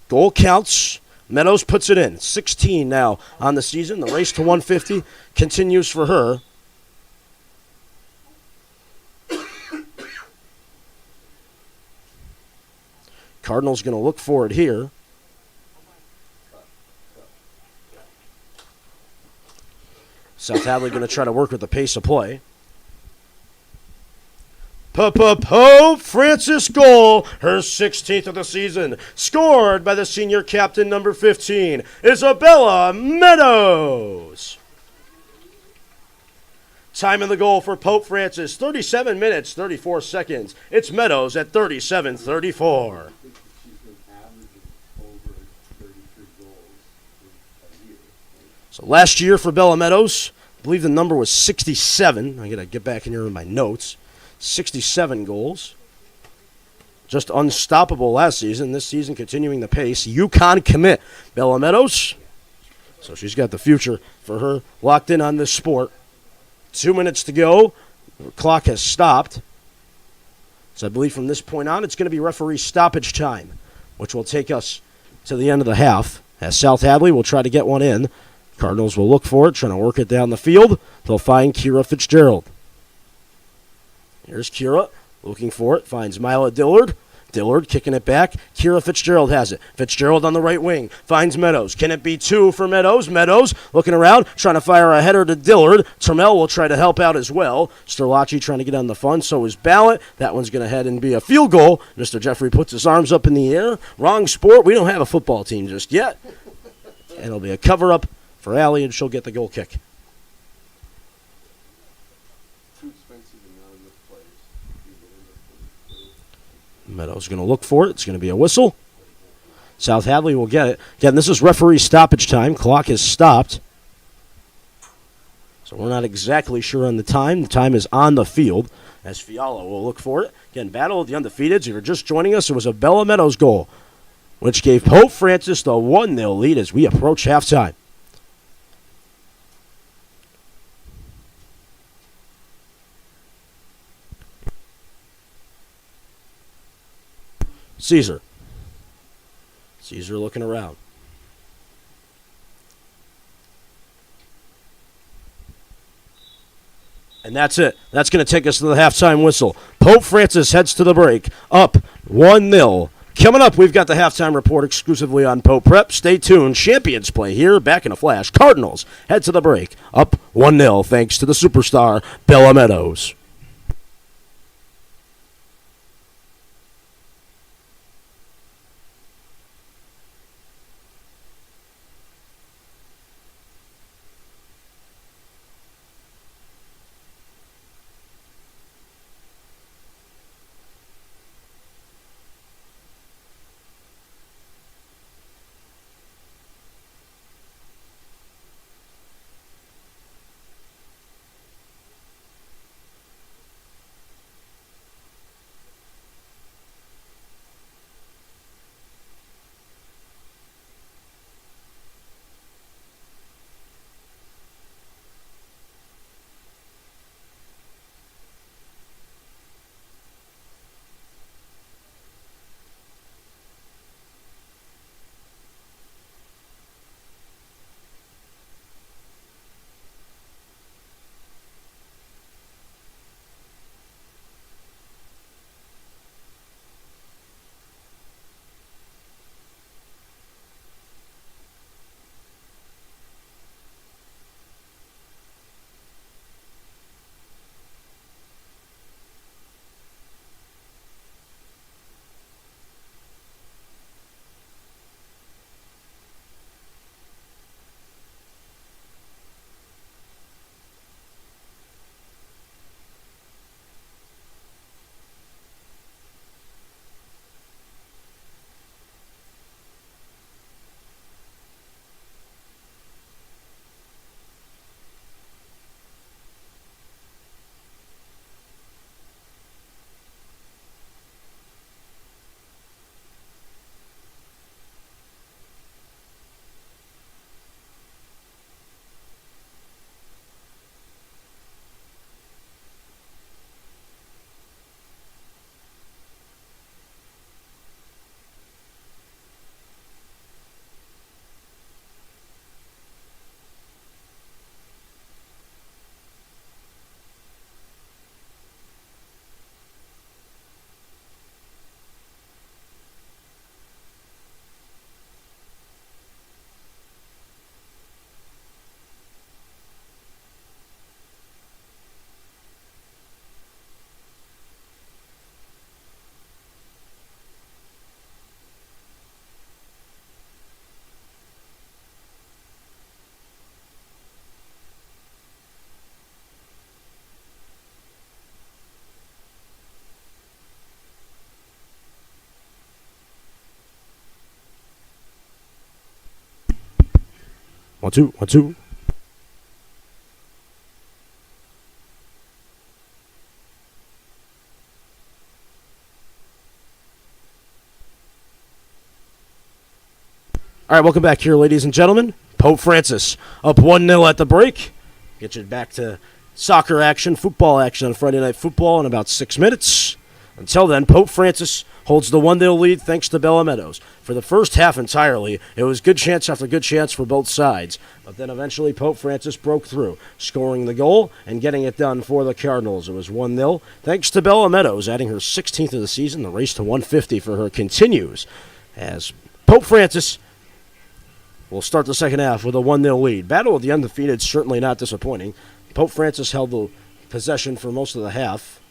Goal counts. Meadows puts it in. 16 now on the season. The race to 150 continues for her. Cardinals going to look for it here. South Hadley going to try to work with the pace of play. Pope Francis goal, her 16th of the season, scored by the senior captain, number 15, Isabella Meadows. Time in the goal for Pope Francis, 37 minutes, 34 seconds. It's Meadows at 37:34. So last year for Bella Meadows, I believe the number was 67. I got to get back in here with my notes. 67 goals. Just unstoppable last season. This season continuing the pace. UConn commit Bella Meadows. So she's got the future for her locked in on this sport. 2 minutes to go. The clock has stopped. So I believe from this point on, it's going to be referee stoppage time, which will take us to the end of the half. As South Hadley will try to get one in. Cardinals will look for it, trying to work it down the field. They'll find Kira Fitzgerald. Here's Kira, looking for it, finds Mila Dillard. Dillard kicking it back. Kira Fitzgerald has it. Fitzgerald on the right wing, finds Meadows. Can it be two for Meadows? Meadows looking around, trying to fire a header to Dillard. Trammell will try to help out as well. Strelacci trying to get on the fun, so is Ballot. That one's going to head and be a field goal. Mr. Jeffrey puts his arms up in the air. Wrong sport. We don't have a football team just yet. And it'll be a cover-up for Allie, and she'll get the goal kick. Meadows going to look for it. It's going to be a whistle. South Hadley will get it. Again, this is referee stoppage time. Clock is stopped. So we're not exactly sure on the time. The time is on the field as Fiallo will look for it. Again, battle of the undefeateds. If you're just joining us, it was a Bella Meadows goal, which gave Pope Francis the 1-0 lead as we approach halftime. Caesar Caesar looking around. And that's it. That's going to take us to the halftime whistle. Pope Francis heads to the break, up 1-0. Coming up, we've got the halftime report exclusively on Pope Prep. Stay tuned. Champions play here, back in a flash. Cardinals head to the break, up 1-0, thanks to the superstar, Bella Meadows. One, two, one, two. All right, welcome back here, ladies and gentlemen. Pope Francis up 1-0 at the break. Get you back to soccer action, football action on Friday Night Football in about 6 minutes. Until then, Pope Francis holds the 1-0 lead thanks to Bella Meadows. For the first half entirely, it was good chance after good chance for both sides. But then eventually Pope Francis broke through, scoring the goal and getting it done for the Cardinals. It was 1-0 thanks to Bella Meadows, adding her 16th of the season. The race to 150 for her continues as Pope Francis will start the second half with a 1-0 lead. Battle of the undefeated, certainly not disappointing. Pope Francis held the possession for most of the half.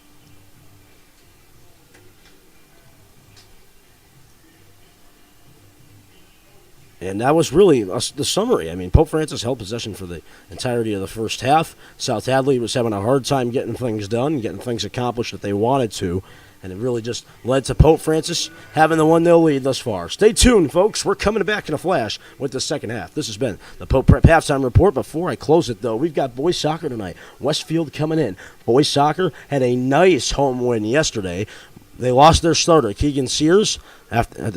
And that was really the summary. I mean, Pope Francis held possession for the entirety of the first half. South Hadley was having a hard time getting things done, getting things accomplished that they wanted to. And it really just led to Pope Francis having the 1-0 lead thus far. Stay tuned, folks. We're coming back in a flash with the second half. This has been the Pope Prep Halftime Report. Before I close it, though, we've got boys soccer tonight. Westfield coming in. Boys soccer had a nice home win yesterday. They lost their starter, Keegan Sears,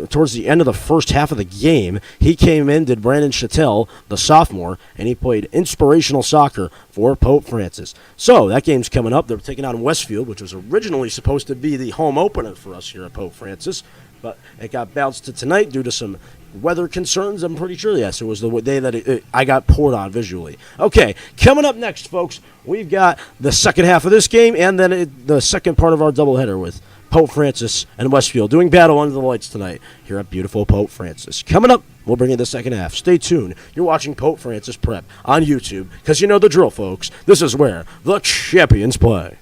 towards the end of the first half of the game. He came in, did Brandon Chattel, the sophomore, and he played inspirational soccer for Pope Francis. So that game's coming up. They're taking on Westfield, which was originally supposed to be the home opener for us here at Pope Francis. but it got bounced to tonight due to some weather concerns. I'm pretty sure, yes, it was the day that I got poured on visually. Okay, coming up next, folks, we've got the second half of this game and then the second part of our doubleheader with Pope Francis and Westfield doing battle under the lights tonight here at beautiful Pope Francis. Coming up, we'll bring you the second half. Stay tuned. You're watching Pope Francis Prep on YouTube because you know the drill, folks. This is where the champions play.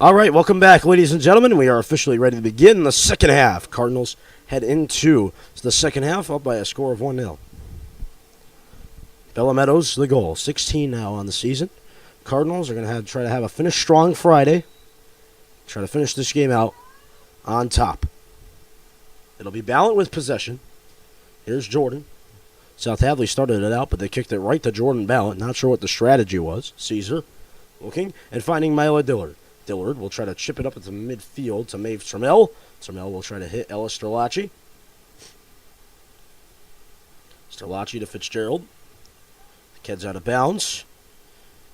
All right, welcome back, ladies and gentlemen. We are officially ready to begin the second half. Cardinals head into the second half up by a score of 1-0. Bella Meadows, the goal. 16 now on the season. Cardinals are going to try to have a finish strong Friday. Try to finish this game out on top. It'll be balanced with possession. Here's Jordan. South Hadley started it out, but they kicked it right to Jordan Ballot. Not sure what the strategy was. Caesar looking and finding Mila Dillard. Dillard will try to chip it up into midfield to Maeve Trammell. Trammell will try to hit Ella Sterlacci. Sterlacci to Fitzgerald. The kid's out of bounds.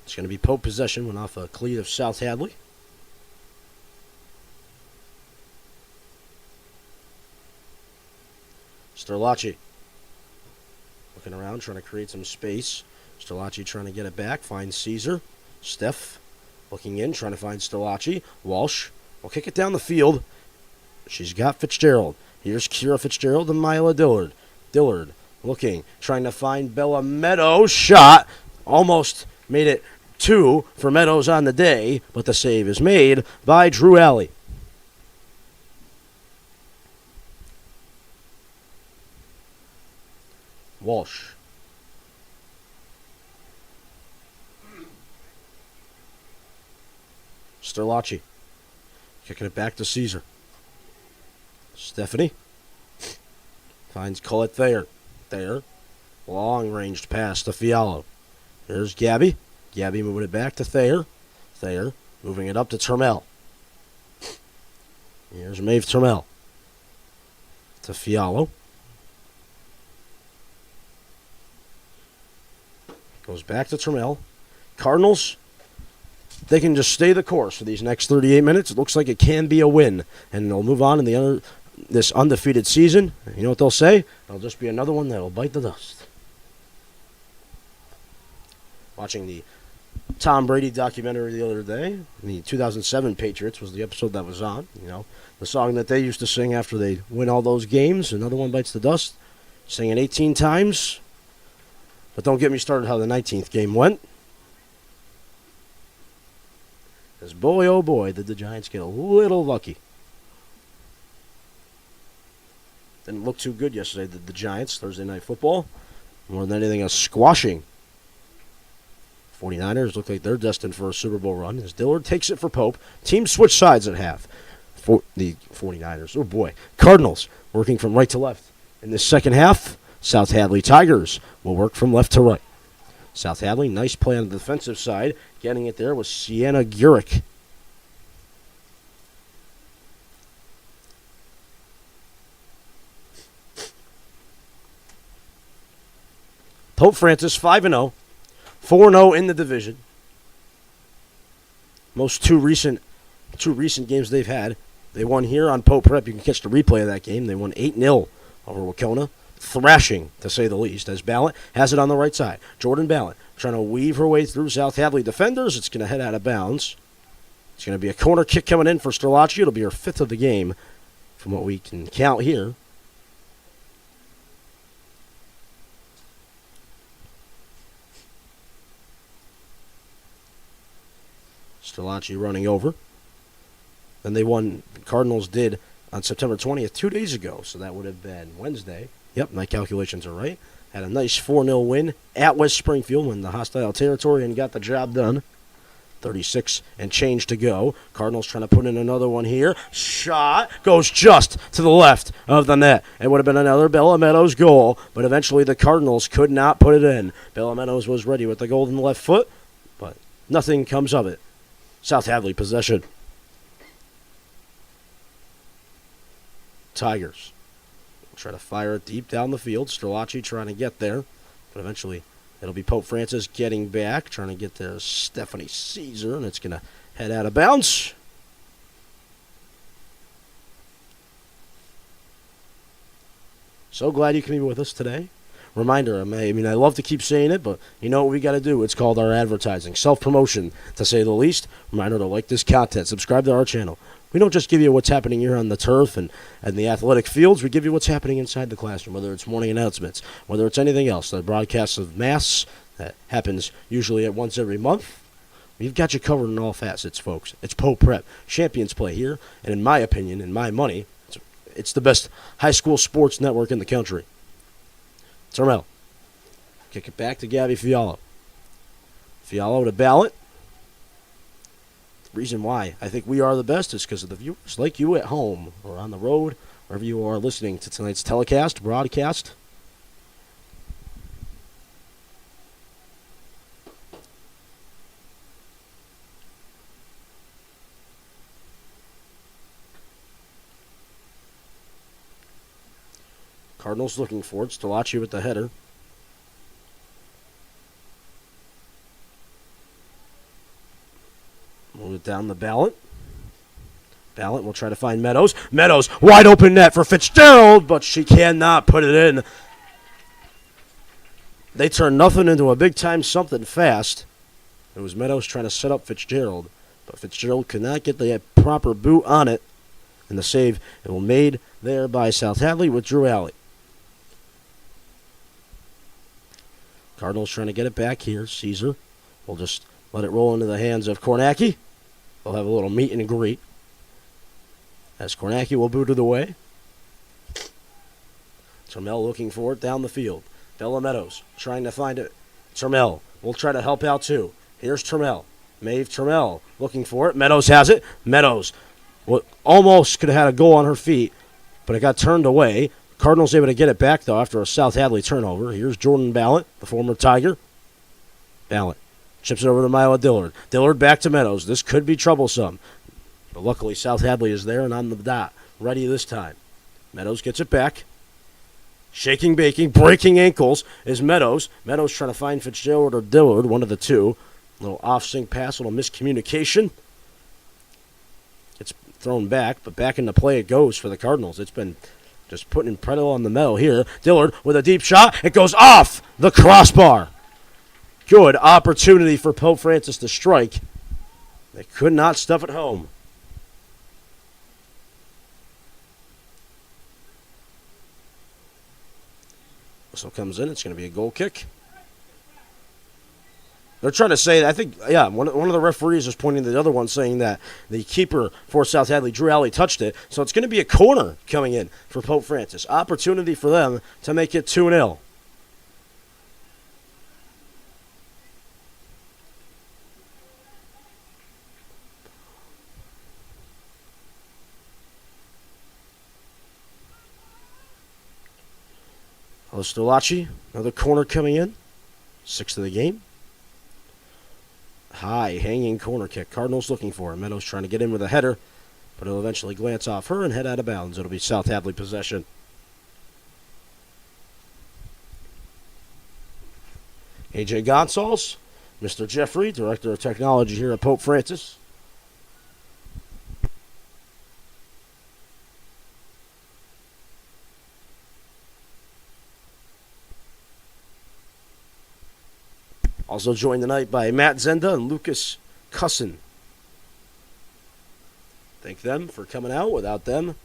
It's going to be Pope possession. Went off a cleat of South Hadley. Sterlacci looking around, trying to create some space. Sterlacci trying to get it back. Finds Caesar. Steph looking in, trying to find Sterlacci. Walsh will kick it down the field. She's got Fitzgerald. Here's Kira Fitzgerald and Mila Dillard. Dillard looking, trying to find Bella Meadows. Shot. Almost made it 2 for Meadows on the day, but the save is made by Drew Alley. Walsh. Sterlacci. Kicking it back to Caesar. Stephanie. Finds Colette Thayer. Thayer. Long-ranged pass to Fialo. Here's Gabby. Gabby moving it back to Thayer. Thayer moving it up to Trammell. Here's Maeve Trammell. To Fialo. Goes back to Trammell. Cardinals, they can just stay the course for these next 38 minutes. It looks like it can be a win. And they'll move on in this undefeated season. You know what they'll say? It'll just be another one that'll bite the dust. Watching the Tom Brady documentary the other day. The 2007 Patriots was the episode that was on. You know, the song that they used to sing after they win all those games. Another one bites the dust. Sing it 18 times. But don't get me started how the 19th game went. Because boy, oh boy, did the Giants get a little lucky. Didn't look too good yesterday, did the Giants, Thursday Night Football. More than anything, a squashing. 49ers look like they're destined for a Super Bowl run as Dillard takes it for Pope. Teams switch sides at half. For the 49ers, oh boy. Cardinals working from right to left. In this second half, South Hadley Tigers will work from left to right. South Hadley, nice play on the defensive side. Getting it there was Sienna Gurick. Pope Francis 5-0. 4-0 in the division. Most two recent games they've had. They won here on Pope Prep. You can catch the replay of that game. They won 8-0 over Wacona. Thrashing, to say the least, as Ballot has it on the right side. Jordan Ballot trying to weave her way through South Hadley defenders. It's going to head out of bounds. It's going to be a corner kick coming in for Sterlacci. It'll be her 5th of the game from what we can count here. Sterlacci running over. Then they won, the Cardinals did, on September 20th, 2 days ago. So that would have been Wednesday. Yep, my calculations are right. Had a nice 4-0 win at West Springfield in the hostile territory and got the job done. 36 and change to go. Cardinals trying to put in another one here. Shot goes just to the left of the net. It would have been another Bella Meadows goal, but eventually the Cardinals could not put it in. Bella Meadows was ready with the goal in the left foot, but nothing comes of it. South Hadley possession. Tigers try to fire it deep down the field. Sterlacci trying to get there, but eventually it'll be Pope Francis getting back, trying to get there Stephanie Caesar, and it's going to head out of bounds. So glad you can be with us today. Reminder, I mean, I love to keep saying it, but you know what we got to do. It's called our advertising. Self-promotion, to say the least. Reminder to like this content. Subscribe to our channel. We don't just give you what's happening here on the turf and the athletic fields. We give you what's happening inside the classroom, whether it's morning announcements, whether it's anything else. The broadcasts of Mass that happens usually at once every month. We've got you covered in all facets, folks. It's Pope Prep. Champions play here, and in my opinion, in my money, it's the best high school sports network in the country. Trammell. Kick it back to Gabby Fialo. Fialo to Ballot. The reason why I think we are the best is because of the viewers like you at home or on the road, wherever you are listening to tonight's telecast, broadcast. Cardinals looking for it. Stellaci with the header. Move it down the Ballot. Ballot will try to find Meadows. Meadows, wide open net for Fitzgerald, but she cannot put it in. They turned nothing into a big-time something fast. It was Meadows trying to set up Fitzgerald, but Fitzgerald could not get the proper boot on it. And the save it will made there by South Hadley with Drew Alley. Cardinals trying to get it back here. Caesar will just let it roll into the hands of Kornacki. They'll have a little meet and greet. As Kornacki will boot it away. Termel looking for it down the field. Bella Meadows trying to find it. Termel will try to help out too. Here's Termel. Maeve Termel looking for it. Meadows has it. Meadows almost could have had a goal on her feet, but it got turned away. Cardinals able to get it back, though, after a South Hadley turnover. Here's Jordan Ballot, the former Tiger. Ballot chips it over to Mila Dillard. Dillard back to Meadows. This could be troublesome, but luckily South Hadley is there and on the dot, ready this time. Meadows gets it back. Shaking, baking, breaking ankles is Meadows. Meadows trying to find Fitzgerald or Dillard, one of the two. Little off-sync pass, little miscommunication. It's thrown back, but back into play it goes for the Cardinals. It's been just putting pedal on the metal here. Dillard with a deep shot. It goes off the crossbar. Good opportunity for Pope Francis to strike. They could not stuff it home. Whistle comes in. It's going to be a goal kick. They're trying to say, I think, one of the referees is pointing to the other one, saying that the keeper for South Hadley, Drew Alley, touched it. So it's going to be a corner coming in for Pope Francis. Opportunity for them to make it 2-0. Stellaci, another corner coming in. 6th of the game. High, hanging corner kick. Cardinals looking for it. Meadows trying to get in with a header, but it'll eventually glance off her and head out of bounds. It'll be South Hadley possession. AJ Gonsalves, Mr. Jeffrey, Director of Technology here at Pope Francis. Also joined tonight by Matt Zenda and Lucas Cusson. Thank them for coming out. Without them,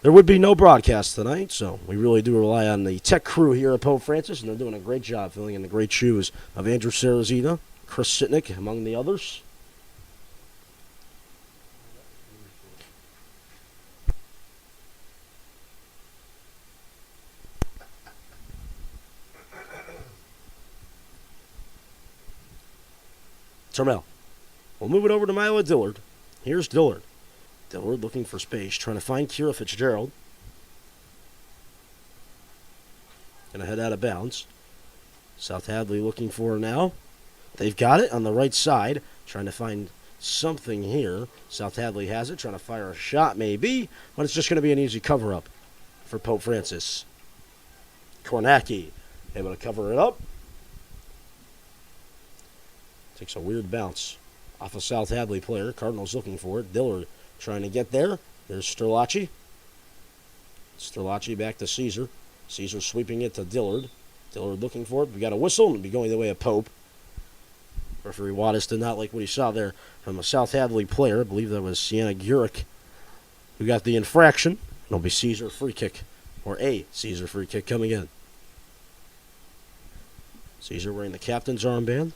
there would be no broadcast tonight, so we really do rely on the tech crew here at Pope Francis, and they're doing a great job filling in the great shoes of Andrew Sarazita, Chris Sitnick, among the others. Termel. We'll move it over to Mila Dillard. Here's Dillard. Dillard looking for space, trying to find Kira Fitzgerald. Going to head out of bounds. South Hadley looking for her now. They've got it on the right side, trying to find something here. South Hadley has it, trying to fire a shot maybe, but it's just going to be an easy cover-up for Pope Francis. Kornacki able to cover it up. Takes a weird bounce off a South Hadley player. Cardinals looking for it. Dillard trying to get there. There's Stellaci. Stellaci back to Caesar. Caesar sweeping it to Dillard. Dillard looking for it. We got a whistle and it'll be going the way of Pope. Referee Wattis did not like what he saw there from a South Hadley player. I believe that was Sienna Gurick who got the infraction. It'll be Caesar free kick, or a Caesar free kick coming in. Caesar wearing the captain's armband.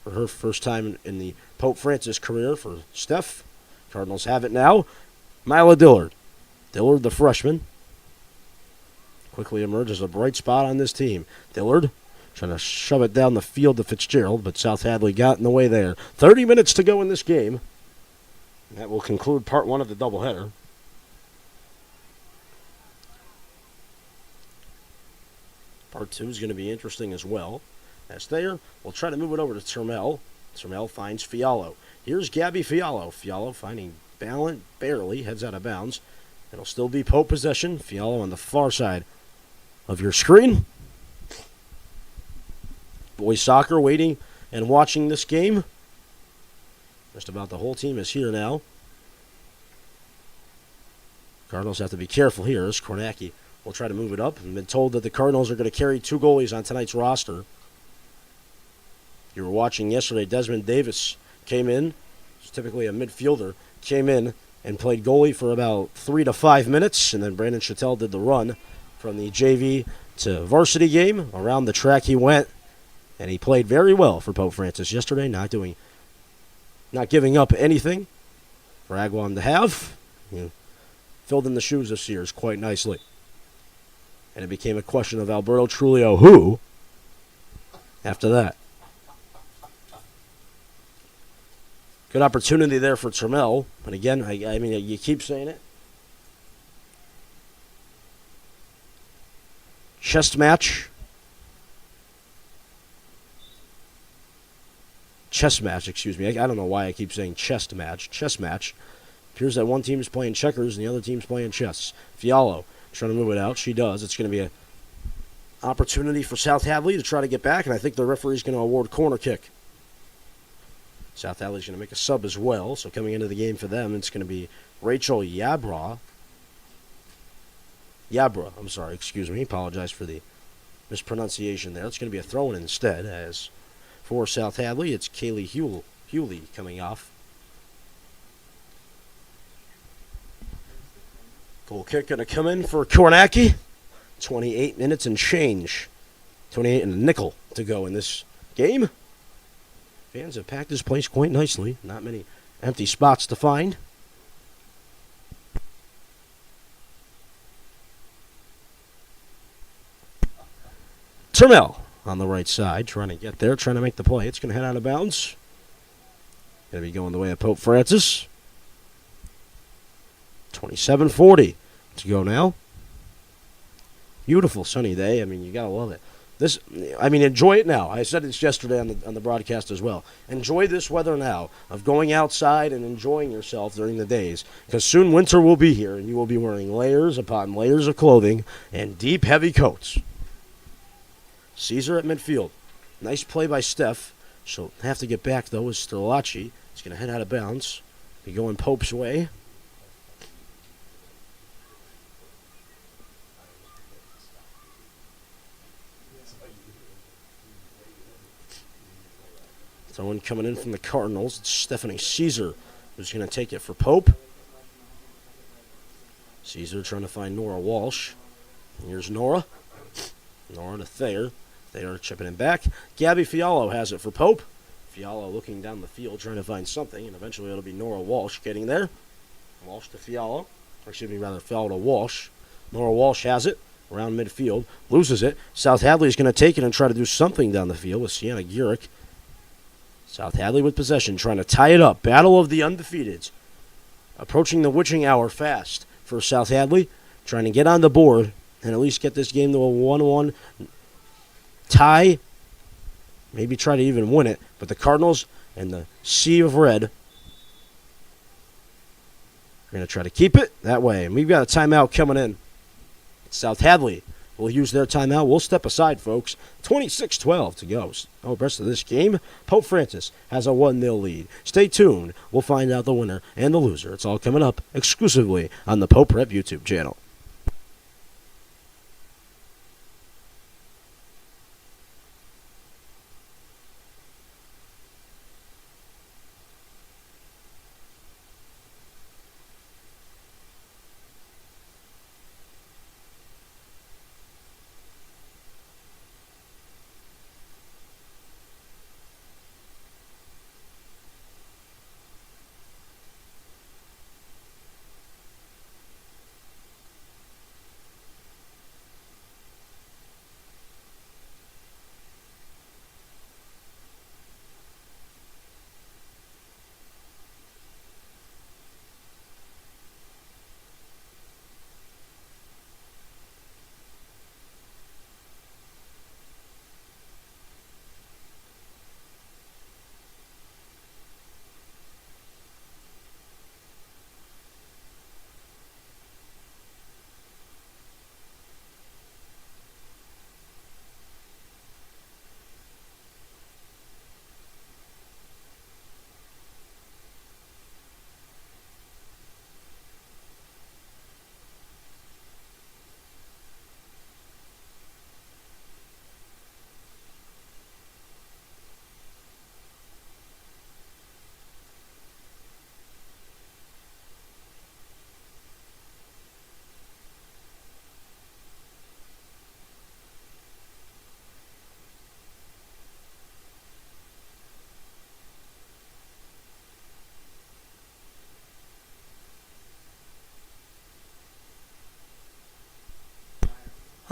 For her first time in the Pope Francis career for Steph. Cardinals have it now. Mila Dillard. Dillard, the freshman, quickly emerges a bright spot on this team. Dillard trying to shove it down the field to Fitzgerald, but South Hadley got in the way there. 30 minutes to go in this game. That will conclude part one of the doubleheader. Part two is going to be interesting as well. As there, we'll try to move it over to Termel. Termel finds Fialo. Here's Gabby Fialo. Fialo finding Ballant barely, heads out of bounds. It'll still be Pope possession. Fialo on the far side of your screen. Boys soccer waiting and watching this game. Just about the whole team is here now. Cardinals have to be careful here as Kornacki will try to move it up. I've been told that the Cardinals are going to carry 2 goalies on tonight's roster. You were watching yesterday, Desmond Davis came in. He's typically a midfielder. Came in and played goalie for about 3 to 5 minutes. And then Brandon Chattel did the run from the JV to varsity game. Around the track he went. And he played very well for Pope Francis yesterday, not giving up anything for Agawam to have. He filled in the shoes of Sears quite nicely. And it became a question of Alberto Trulio who after that. Good opportunity there for Trammell. But again, I mean, you keep saying it. Chess match, excuse me. I don't know why I keep saying chess match. Appears that one team is playing checkers and the other team's playing chess. Fialo trying to move it out. She does. It's going to be an opportunity for South Hadley to try to get back, and I think the referee's going to award corner kick. South Hadley's going to make a sub as well, so coming into the game for them, it's going to be Rachel Yabra, excuse me. Apologize for the mispronunciation there. It's going to be a throw-in instead, as for South Hadley, it's Kaylee Hewley coming off. Goal kick going to come in for Kornacki. 28 minutes and change. 28 and a nickel to go in this game. Fans have packed this place quite nicely. Not many empty spots to find. Trammell on the right side, trying to get there, trying to make the play. It's going to head out of bounds. Going to be going the way of Pope Francis. 27:40 to go now. Beautiful sunny day. I mean, you got to love it. Enjoy it now. I said this yesterday on the broadcast as well. Enjoy this weather now of going outside and enjoying yourself during the days, because soon winter will be here and you will be wearing layers upon layers of clothing and deep, heavy coats. Caesar at midfield. Nice play by Steph. She'll have to get back, though, with Sterlacci. He's going to head out of bounds. Be going Pope's way. Someone coming in from the Cardinals. It's Stephanie Caesar who's going to take it for Pope. Caesar trying to find Nora Walsh. Here's Nora. Nora to Thayer. Thayer chipping it back. Gabby Fialo has it for Pope. Fialo looking down the field trying to find something, and eventually it'll be Nora Walsh getting there. Walsh to Fialo. Fialo to Walsh. Nora Walsh has it around midfield. Loses it. South Hadley is going to take it and try to do something down the field with Sienna Gurick. South Hadley with possession, trying to tie it up. Battle of the undefeateds. Approaching the witching hour fast for South Hadley. Trying to get on the board and at least get this game to a 1-1 tie. Maybe try to even win it. But the Cardinals and the Sea of Red are going to try to keep it that way. And we've got a timeout coming in. South Hadley will use their timeout. We'll step aside, folks. 26-12 to go. The rest of this game, Pope Francis has a 1-0 lead. Stay tuned. We'll find out the winner and the loser. It's all coming up exclusively on the Pope Rep YouTube channel.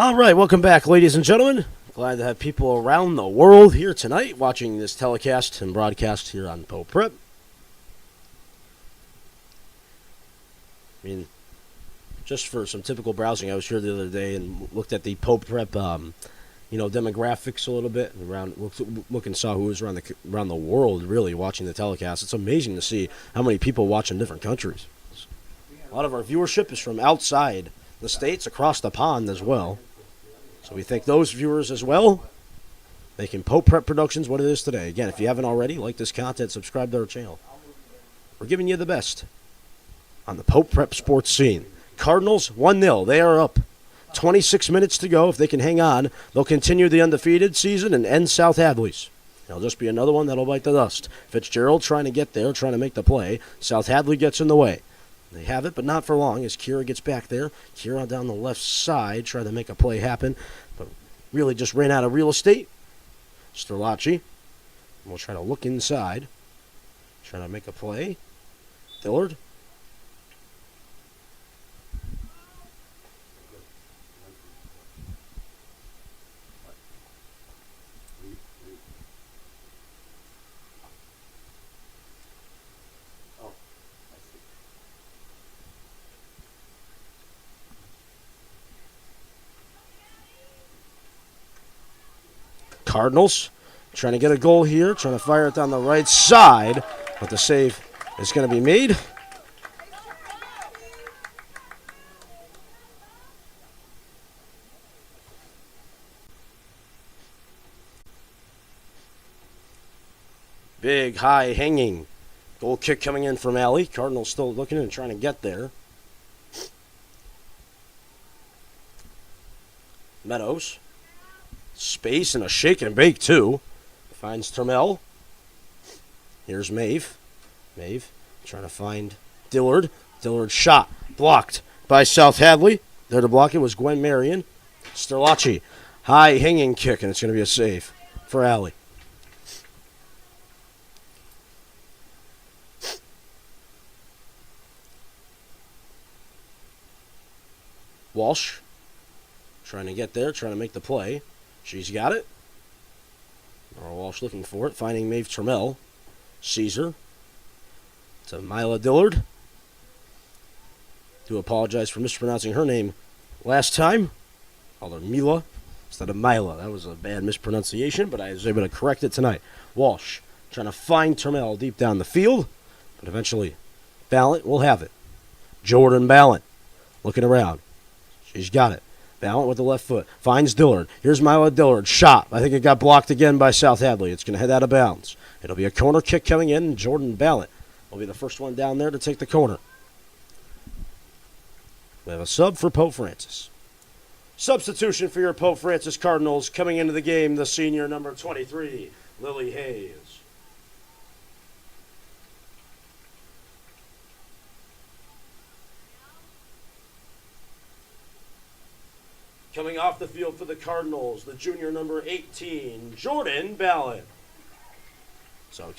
All right, welcome back, ladies and gentlemen. Glad to have people around the world here tonight watching this telecast and broadcast here on Pope Prep. I mean, just for some typical browsing, I was here the other day and looked at the Pope Prep, demographics a little bit, and looked and saw who was around the world really watching the telecast. It's amazing to see how many people watch in different countries. A lot of our viewership is from outside the states, across the pond as well. So we thank those viewers as well, making Pope Prep Productions what it is today. Again, if you haven't already, like this content, subscribe to our channel. We're giving you the best on the Pope Prep sports scene. Cardinals 1-0. They are up. 26 minutes to go. If they can hang on, they'll continue the undefeated season and end South Hadley's. It'll just be another one that'll bite the dust. Fitzgerald trying to get there, trying to make the play. South Hadley gets in the way. They have it, but not for long as Kira gets back there. Kira down the left side, trying to make a play happen, but really just ran out of real estate. Sterlacci will try to look inside, trying to make a play. Dillard. Cardinals trying to get a goal here, trying to fire it down the right side, but the save is going to be made. Big, high, hanging goal kick coming in from Alley. Cardinals still looking and trying to get there. Meadows. Space and a shake and bake, too. Finds Termel. Here's Maeve. Maeve trying to find Dillard. Dillard shot. Blocked by South Hadley. There to block it was Gwen Marion. Sterlacci. High hanging kick, and it's going to be a save for Alley. Walsh trying to get there, trying to make the play. She's got it. Nora Walsh looking for it, finding Maeve Termel. Caesar to Mila Dillard. Do apologize for mispronouncing her name last time. Called her Mila instead of Mila. That was a bad mispronunciation, but I was able to correct it tonight. Walsh trying to find Termel deep down the field, but eventually Ballant will have it. Jordan Ballant looking around. She's got it. Ballant with the left foot. Finds Dillard. Here's Mila Dillard. Shot. I think it got blocked again by South Hadley. It's going to head out of bounds. It'll be a corner kick coming in. Jordan Ballant will be the first one down there to take the corner. We have a sub for Pope Francis. Substitution for your Pope Francis Cardinals coming into the game, the senior number 23, Lily Hayes. Coming off the field for the Cardinals, the junior number 18, Jordan Ballant. So,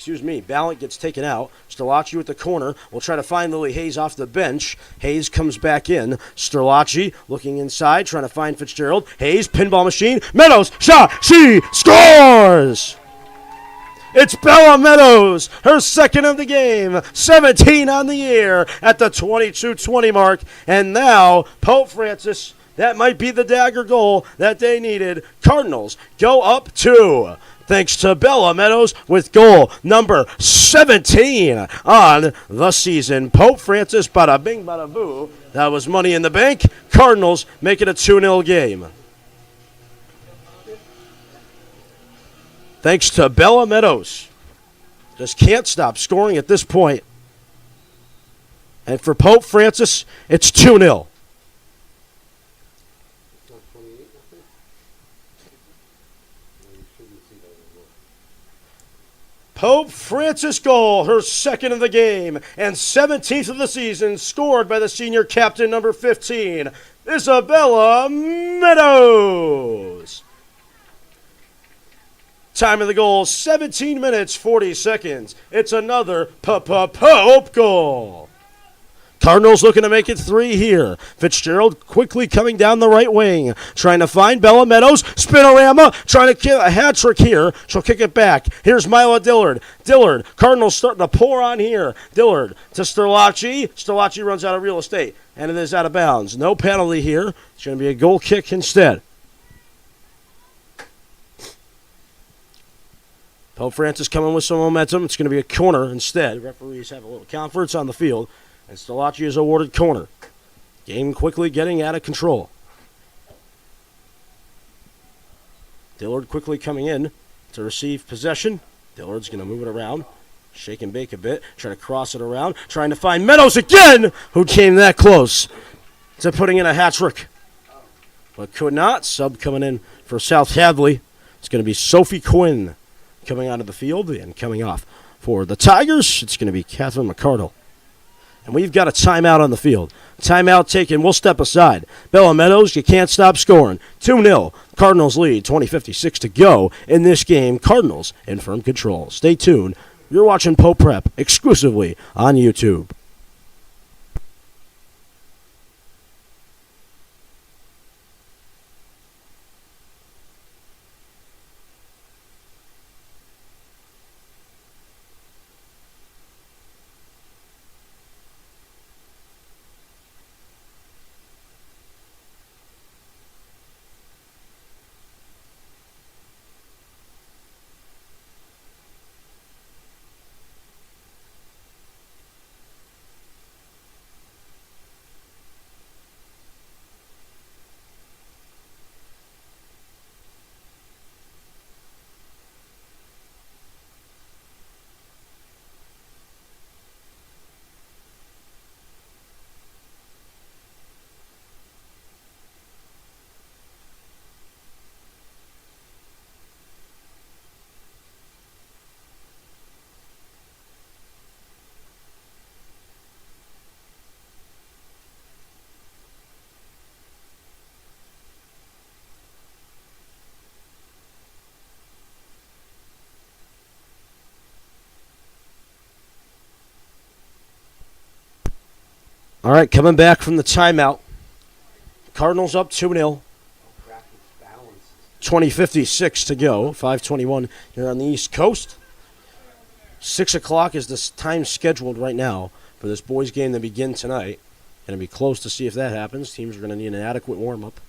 Ballant gets taken out. Sterlacci with the corner. We'll try to find Lily Hayes off the bench. Hayes comes back in. Sterlacci looking inside, trying to find Fitzgerald. Hayes, pinball machine. Meadows, shot. She scores! It's Bella Meadows, her second of the game. 17 on the year at the 22-20 mark. And now, Pope Francis, that might be the dagger goal that they needed. Cardinals go up 2. Thanks to Bella Meadows with goal number 17 on the season. Pope Francis, bada bing, bada boo. That was money in the bank. Cardinals make it a 2-0 game. Thanks to Bella Meadows. Just can't stop scoring at this point. And for Pope Francis, it's 2-0. Pope Francis goal, her second of the game, and 17th of the season, scored by the senior captain, number 15, Isabella Meadows. Time of the goal, 17 minutes, 40 seconds. It's another Pope goal. Cardinals looking to make it 3 here. Fitzgerald quickly coming down the right wing, trying to find Bella Meadows. Spinorama trying to kill a hat trick here. She'll kick it back. Here's Mila Dillard. Cardinals starting to pour on here. Dillard to Sterlacci. Sterlacci runs out of real estate, and it is out of bounds. No penalty here. It's going to be a goal kick instead. Pope Francis coming with some momentum. It's going to be a corner instead. Referees have a little conference on the field, and Sterlacci is awarded corner. Game quickly getting out of control. Dillard quickly coming in to receive possession. Dillard's going to move it around, shake and bake a bit, trying to cross it around, trying to find Meadows again, who came that close to putting in a hat trick, but could not. Sub coming in for South Hadley. It's going to be Sophie Quinn coming out of the field and coming off for the Tigers. It's going to be Catherine McCardle. And we've got a timeout on the field. Timeout taken. We'll step aside. Bella Meadows, you can't stop scoring. 2-0. Cardinals lead. 20:56 to go in this game. Cardinals in firm control. Stay tuned. You're watching Pope Prep exclusively on YouTube. All right, coming back from the timeout. Cardinals up 2-0. 20:56 to go. 5:21 here on the East Coast. 6 o'clock is the time scheduled right now for this boys game to begin tonight. Going to be close to see if that happens. Teams are going to need an adequate warm-up.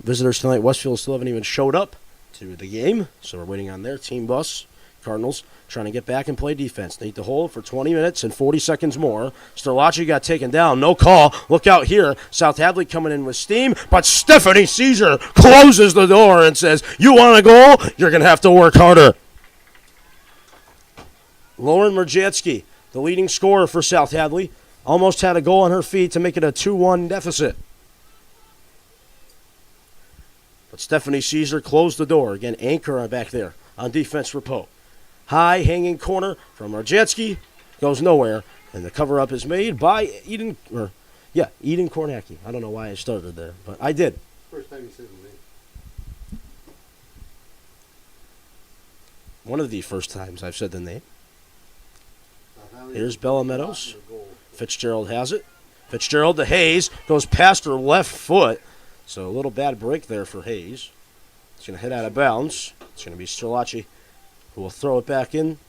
Visitors tonight, Westfield, still haven't even showed up to the game, so we're waiting on their team bus. Cardinals trying to get back and play defense. They need to hold for 20 minutes and 40 seconds more. Sterlacci got taken down. No call. Look out here. South Hadley coming in with steam, but Stephanie Caesar closes the door and says, you want a goal? You're going to have to work harder. Lauren Merjatsky, the leading scorer for South Hadley, almost had a goal on her feet to make it a 2-1 deficit. But Stephanie Caesar closed the door. Again, anchor back there on defense for Pope. High hanging corner from Merjatsky, goes nowhere, and the cover-up is made by Eden Kornacki. I don't know why I started there, but I did. First time you said the name. One of the first times I've said the name. Here's Bella Meadows. Fitzgerald has it. Fitzgerald to Hayes, goes past her left foot. So a little bad break there for Hayes. It's going to hit out of bounds. It's going to be Sterlacci who will throw it back in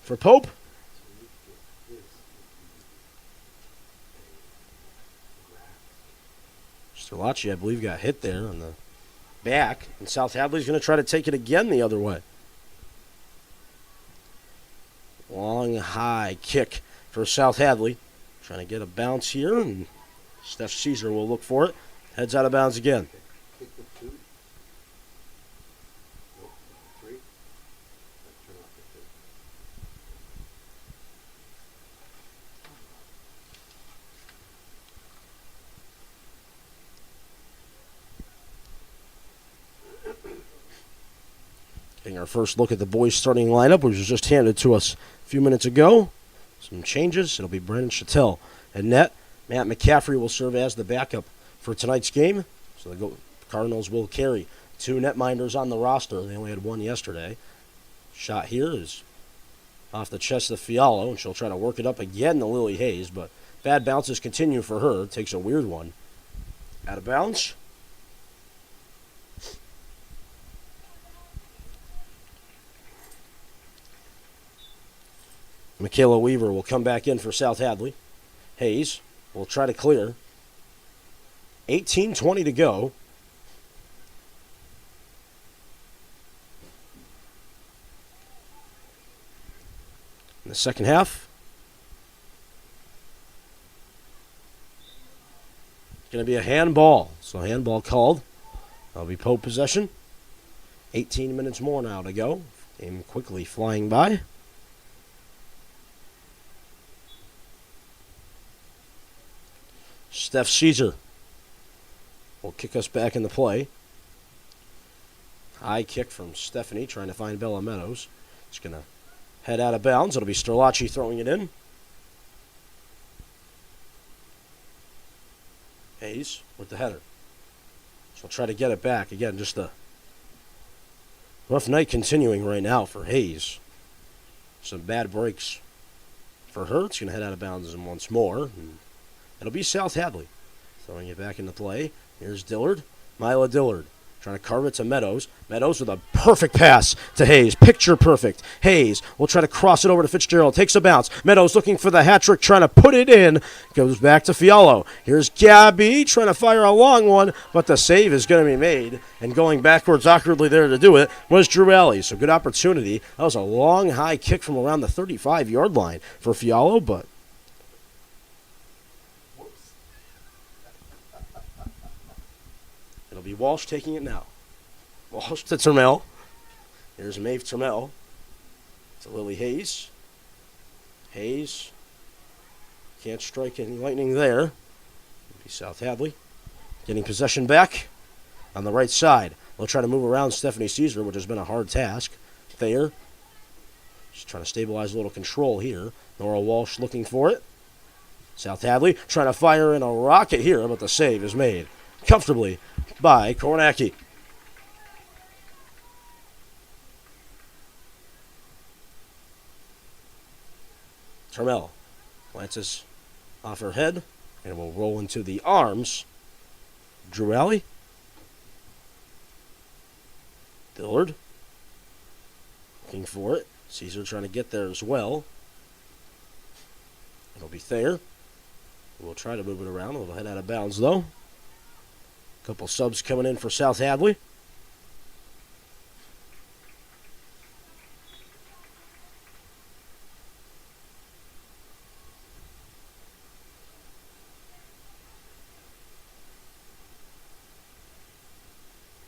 for Pope. Sterlacci, I believe, got hit there on the back, and South Hadley's going to try to take it again the other way. Long, high kick for South Hadley. Trying to get a bounce here, and Steph Caesar will look for it. Heads out of bounds again. Getting our first look at the boys' starting lineup, which was just handed to us a few minutes ago. Some changes. It'll be Brennan Chattel and net. Matt McCaffrey will serve as the backup for tonight's game. So the Cardinals will carry 2 netminders on the roster. They only had 1 yesterday. Shot here is off the chest of Fialo, and she'll try to work it up again to Lily Hayes, but bad bounces continue for her. Takes a weird one. Out of bounds. Michaela Weaver will come back in for South Hadley. Hayes will try to clear. 18:20 to go. In the second half. Going to be a handball. So handball called. That'll be Pope possession. 18 minutes more now to go. Game quickly flying by. Steph Caesar will kick us back into play. High kick from Stephanie trying to find Bella Meadows. It's going to head out of bounds. It'll be Sterlacci throwing it in. Hayes with the header. She'll try to get it back. Again, just a rough night continuing right now for Hayes. Some bad breaks for her. It's going to head out of bounds once more. And it'll be South Hadley throwing it back into play. Here's Dillard. Mila Dillard trying to carve it to Meadows. Meadows with a perfect pass to Hayes. Picture perfect. Hayes will try to cross it over to Fitzgerald. Takes a bounce. Meadows looking for the hat trick, trying to put it in. Goes back to Fialo. Here's Gabby trying to fire a long one, but the save is going to be made. And going backwards awkwardly there to do it was Drew Alley. So good opportunity. That was a long, high kick from around the 35-yard line for Fialo, but it'll be Walsh taking it now. Walsh to Termel. Here's Maeve Termel to Lily Hayes. Hayes can't strike any lightning there. It'll be South Hadley getting possession back on the right side. They'll try to move around Stephanie Caesar, which has been a hard task. Thayer just trying to stabilize a little control here. Nora Walsh looking for it. South Hadley trying to fire in a rocket here, but the save is made comfortably by Kornacki. Termel glances off her head and will roll into the arms. Drew Alley. Dillard looking for it. Caesar trying to get there as well. It'll be Thayer. We'll try to move it around. It'll head out of bounds though. Couple subs coming in for South Hadley.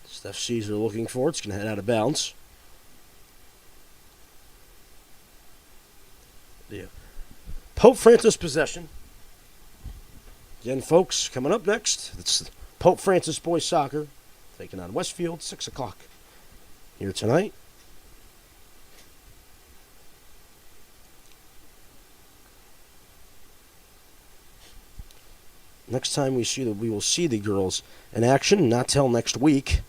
Steph Caesar looking for it. It's going to head out of bounds. Yeah. Pope Francis possession. Again, folks, coming up next, it's Pope Francis Boys Soccer taking on Westfield, 6 o'clock here tonight. Next time we will see the girls in action, not till next week,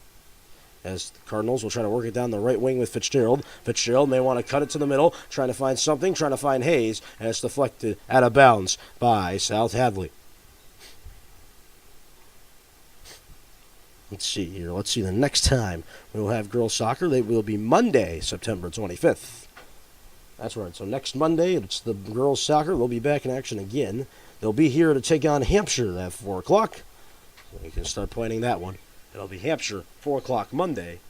as the Cardinals will try to work it down the right wing with Fitzgerald. Fitzgerald may want to cut it to the middle, trying to find something, trying to find Hayes, and it's deflected out of bounds by South Hadley. Let's see here. Let's see the next time we will have girls soccer. They will be Monday, September 25th. That's right. So next Monday, it's the girls soccer. They'll be back in action again. They'll be here to take on Hampshire at 4 o'clock. So you can start planning that one. It'll be Hampshire, 4 o'clock Monday,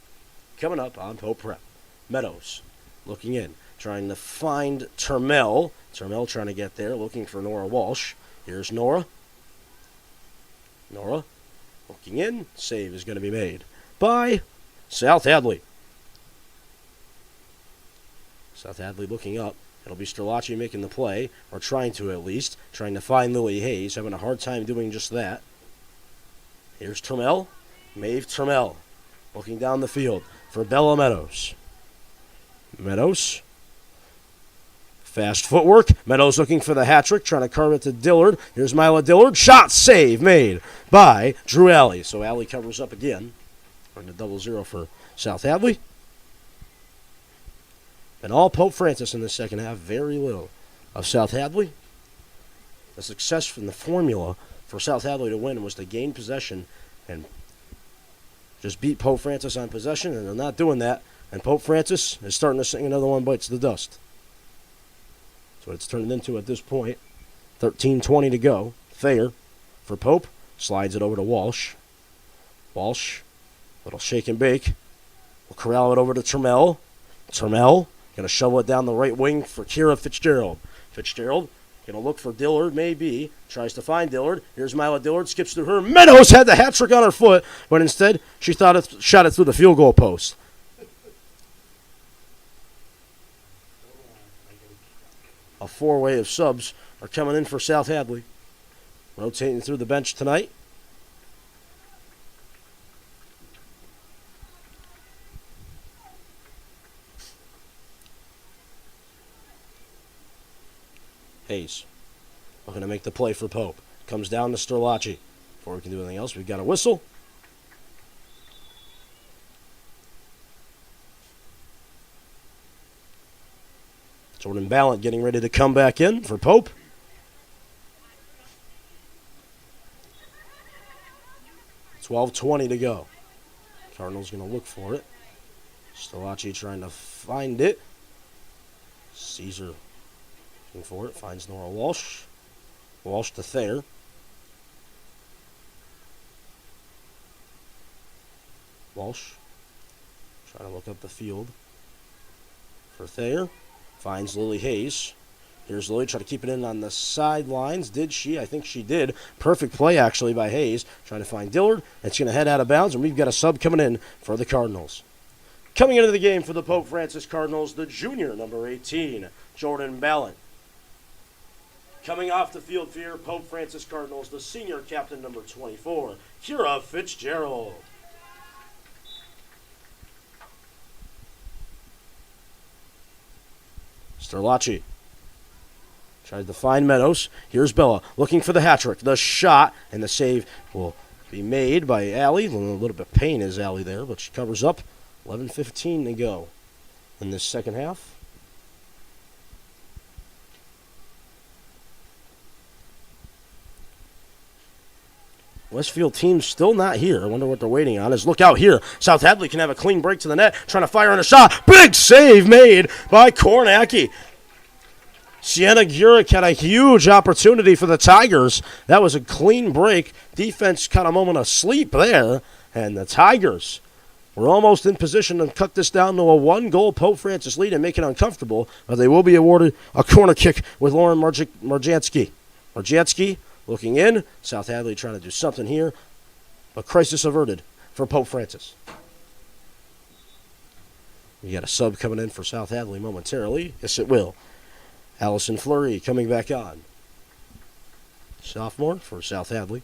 coming up on Pope Prep. Meadows looking in, trying to find Termel. Termel trying to get there, looking for Nora Walsh. Here's Nora. Nora looking in. Save is going to be made by South Hadley. South Hadley looking up. It'll be Sterlacci making the play, or trying to at least. Trying to find Lily Hayes, having a hard time doing just that. Here's Termel. Maeve Termel looking down the field for Bella Meadows. Meadows. Fast footwork. Meadows looking for the hat trick, trying to carve it to Dillard. Here's Mila Dillard. Shot save made by Drew Alley. So Alley covers up again. Running a 0-0 for South Hadley. And all Pope Francis in the second half, very little of South Hadley. The success from the formula for South Hadley to win was to gain possession and just beat Pope Francis on possession, and they're not doing that. And Pope Francis is starting to sing another one bites the dust. That's what it's turned into at this point. 13:20 to go. Thayer for Pope. Slides it over to Walsh. Walsh, little shake and bake. We'll corral it over to Trammell. Trammell going to shovel it down the right wing for Kira Fitzgerald. Fitzgerald going to look for Dillard, maybe. Tries to find Dillard. Here's Mila Dillard. Skips through her. Meadows had the hat trick on her foot, but instead she shot it through the field goal post. A four-way of subs are coming in for South Hadley. Rotating through the bench tonight. Hayes looking to make the play for Pope. Comes down to Sterlacci. Before we can do anything else, we've got a whistle. Jordan Ballant getting ready to come back in for Pope. $12:20 to go. Cardinals going to look for it. Sterlacci trying to find it. Caesar looking for it. Finds Nora Walsh. Walsh to Thayer. Walsh trying to look up the field for Thayer. Finds Lily Hayes. Here's Lily trying to keep it in on the sidelines. Did she? I think she did. Perfect play, actually, by Hayes. Trying to find Dillard. It's going to head out of bounds, and we've got a sub coming in for the Cardinals. Coming into the game for the Pope Francis Cardinals, the junior, number 18, Jordan Ballant. Coming off the field for your Pope Francis Cardinals, the senior captain, number 24, Kira Fitzgerald. Sterlacci tries to find Meadows. Here's Bella looking for the hat trick. The shot and the save will be made by Allie. A little bit of pain is Allie there, but she covers up. 11:15 to go in this second half. Westfield team still not here. I wonder what they're waiting on. Look out here. South Hadley can have a clean break to the net. Trying to fire on a shot. Big save made by Kornacki. Sienna Gurek had a huge opportunity for the Tigers. That was a clean break. Defense kind of moment of sleep there. And the Tigers were almost in position to cut this down to a one-goal Pope Francis lead and make it uncomfortable. But they will be awarded a corner kick with Lauren Marjansky. Marjansky looking in. South Hadley trying to do something here. But crisis averted for Pope Francis. We got a sub coming in for South Hadley momentarily. Yes, it will. Allison Fleury coming back on. Sophomore for South Hadley.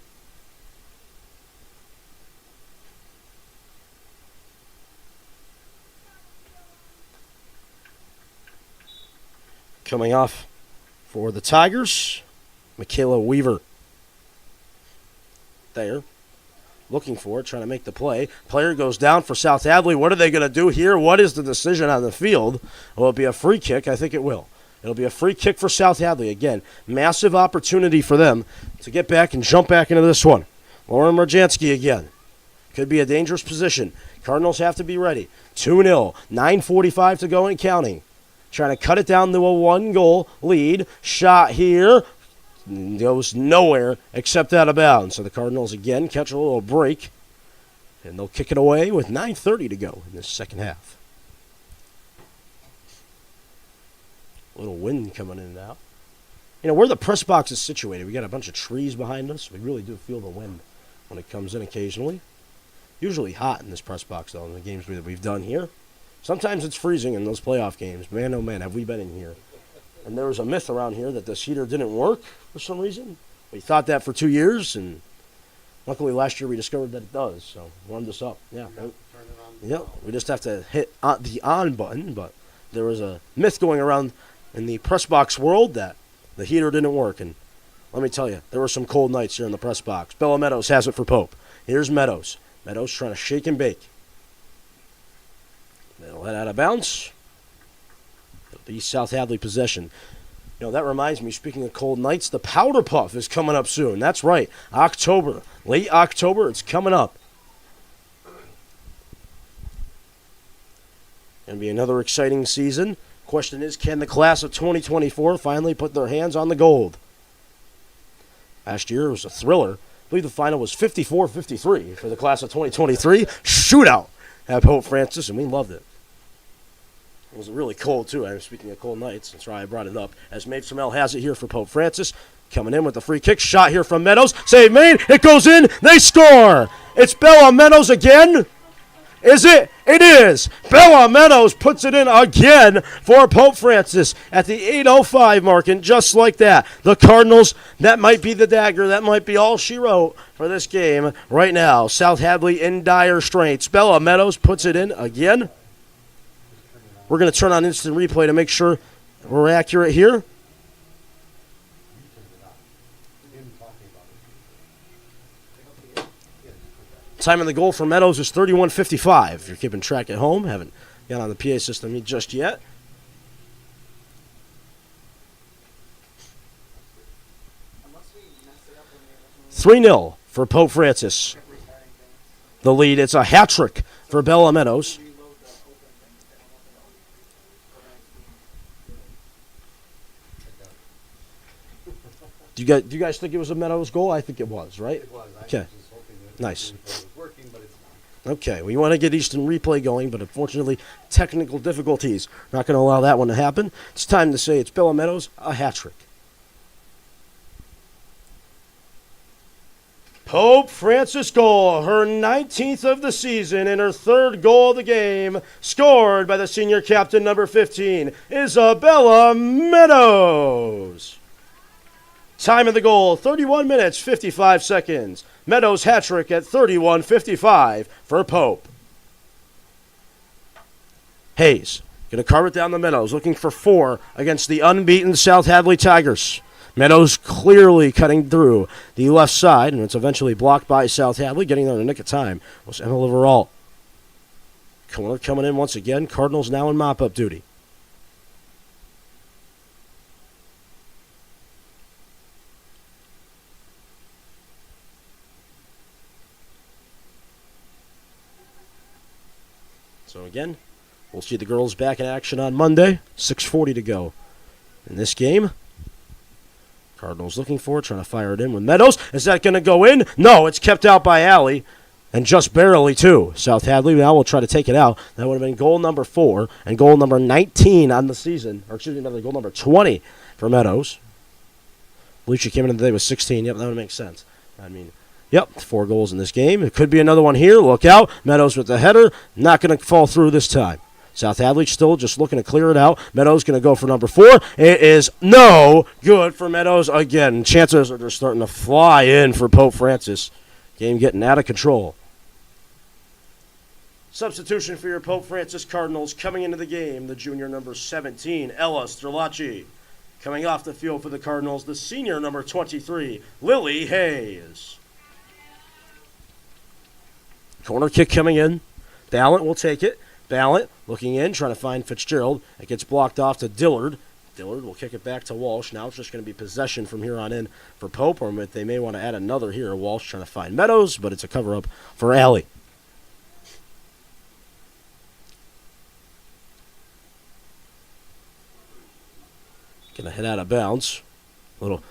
Coming off for the Tigers, Michaela Weaver. There. Looking for it, trying to make the play. Player goes down for South Hadley. What are they going to do here? What is the decision on the field? Will it be a free kick? I think it will. It'll be a free kick for South Hadley. Again, massive opportunity for them to get back and jump back into this one. Lauren Marjansky again. Could be a dangerous position. Cardinals have to be ready. 2-0. 9:45 to go and counting. Trying to cut it down to a one-goal lead. Shot here. Goes nowhere except out of bounds. So the Cardinals again catch a little break. And they'll kick it away with 9:30 to go in this second half. A little wind coming in now. You know, where the press box is situated, we got a bunch of trees behind us. We really do feel the wind when it comes in occasionally. Usually hot in this press box, though, in the games that we've done here. Sometimes it's freezing in those playoff games. Man, oh man, have we been in here. And there was a myth around here that this heater didn't work for some reason. We thought that for 2 years, and luckily last year we discovered that it does. So warmed us up. Yeah. Turn it on. Yeah, we just have to hit the on button, but there was a myth going around in the press box world that the heater didn't work. And let me tell you, there were some cold nights here in the press box. Bella Meadows has it for Pope. Here's Meadows. Meadows trying to shake and bake. They'll head out of bounds. the South Hadley possession. You know, that reminds me, speaking of cold nights, the Powder Puff is coming up soon. That's right, October, late October, it's coming up. Going to be another exciting season. Question is, can the class of 2024 finally put their hands on the gold? Last year it was a thriller. I believe the final was 54-53 for the class of 2023. Shootout at Pope Francis, and we loved it. It was really cold, too. I was speaking of cold nights. That's why I brought it up. As Maeve Samel has it here for Pope Francis. Coming in with the free kick. Shot here from Meadows. Save Maine. It goes in. They score. It's Bella Meadows again. Is it? It is. Bella Meadows puts it in again for Pope Francis at the 8:05 mark. And just like that, the Cardinals, that might be the dagger. That might be all she wrote for this game right now. South Hadley in dire straits. Bella Meadows puts it in again. We're going to turn on instant replay to make sure we're accurate here. Time on the goal for Meadows is 31:55. If you're keeping track at home, haven't got on the PA system just yet. Three 0 for Pope Francis. The lead, it's a hat trick for Bella Meadows. Do you guys think it was a Meadows goal? I think it was, right? It was. Okay. I was just hoping that Nice. it was working, but it's not. Okay, we want to get Eastern replay going, but unfortunately, technical difficulties. Not going to allow that one to happen. It's time to say it's Bella Meadows, a hat trick. Pope Francis goal, her 19th of the season and her third goal of the game, scored by the senior captain, number 15, Isabella Meadows. Time of the goal, 31 minutes, 55 seconds. Meadows hat trick at 31:55 for Pope. Hayes going to carve it down the Meadows, looking for 4 against the unbeaten South Hadley Tigers. Meadows clearly cutting through the left side, and it's eventually blocked by South Hadley. Getting there in the nick of time was Emma Liverall. Corner coming in once again. Cardinals now in mop-up duty. So again, we'll see the girls back in action on Monday. 6:40 to go in this game. Cardinals looking for it, trying to fire it in with Meadows. Is that going to go in? No, it's kept out by Alley, and just barely, too. South Hadley now will try to take it out. That would have been goal number 4 and goal number 19 on the season. Or excuse me, goal number 20 for Meadows. I believe she came in today with 16. Yep, that would make sense. Yep, 4 goals in this game. It could be another one here. Look out. Meadows with the header. Not going to fall through this time. South Hadley still just looking to clear it out. Meadows going to go for number 4. It is no good for Meadows again. Chances are just starting to fly in for Pope Francis. Game getting out of control. Substitution for your Pope Francis Cardinals coming into the game. The junior number 17, Ella Strelacci. Coming off the field for the Cardinals, the senior number 23, Lily Hayes. Corner kick coming in. Ballant will take it. Ballant looking in, trying to find Fitzgerald. It gets blocked off to Dillard. Dillard will kick it back to Walsh. Now it's just going to be possession from here on in for Pope, or they may want to add another here. Walsh trying to find Meadows, but it's a cover-up for Alley. Going to hit out of bounds. A little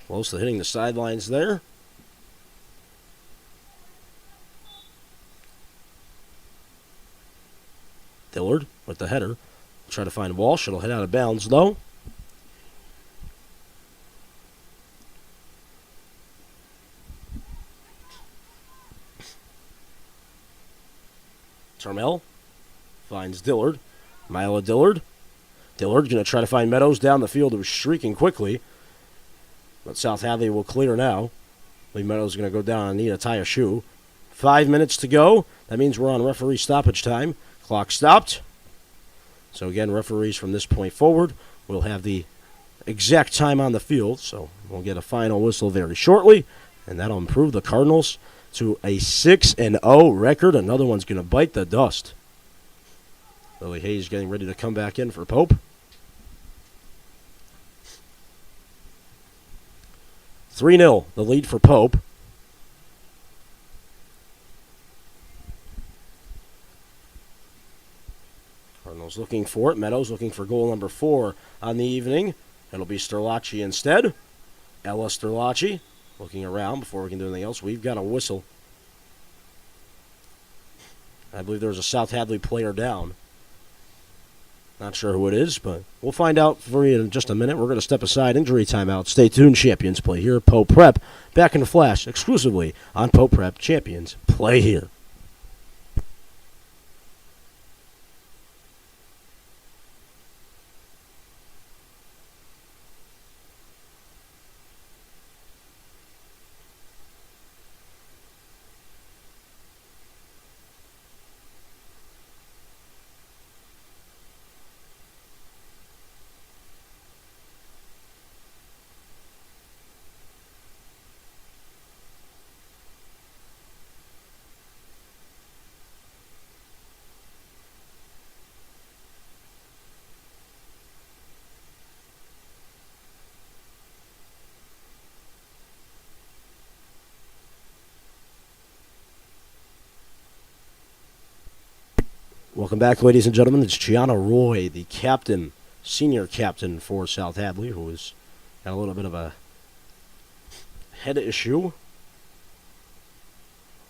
close to hitting the sidelines there. Dillard with the header. Try to find Walsh. It'll hit out of bounds, though. Termel finds Dillard. Mila Dillard. Dillard going to try to find Meadows down the field. It was shrieking quickly. But South Hadley will clear now. I think Meadows is going to go down and need to tie a shoe. 5 minutes to go. That means we're on referee stoppage time. Clock stopped. So again, referees from this point forward will have the exact time on the field. So we'll get a final whistle very shortly. And that'll improve the Cardinals to a 6-0 record. Another one's going to bite the dust. Lily Hayes getting ready to come back in for Pope. 3-0, the lead for Pope. Cardinals looking for it. Meadows looking for goal number 4 on the evening. It'll be Sterlacci instead. Ella Sterlacci looking around before we can do anything else. We've got a whistle. I believe there's a South Hadley player down. Not sure who it is, but we'll find out for you in just a minute. We're going to step aside, injury timeout. Stay tuned, Champions Play here at Pope Prep. Back in a flash, exclusively on Pope Prep. Champions Play here. Welcome back, ladies and gentlemen. It's Gianna Roy, the captain, senior captain for South Hadley, who has got a little bit of a head issue.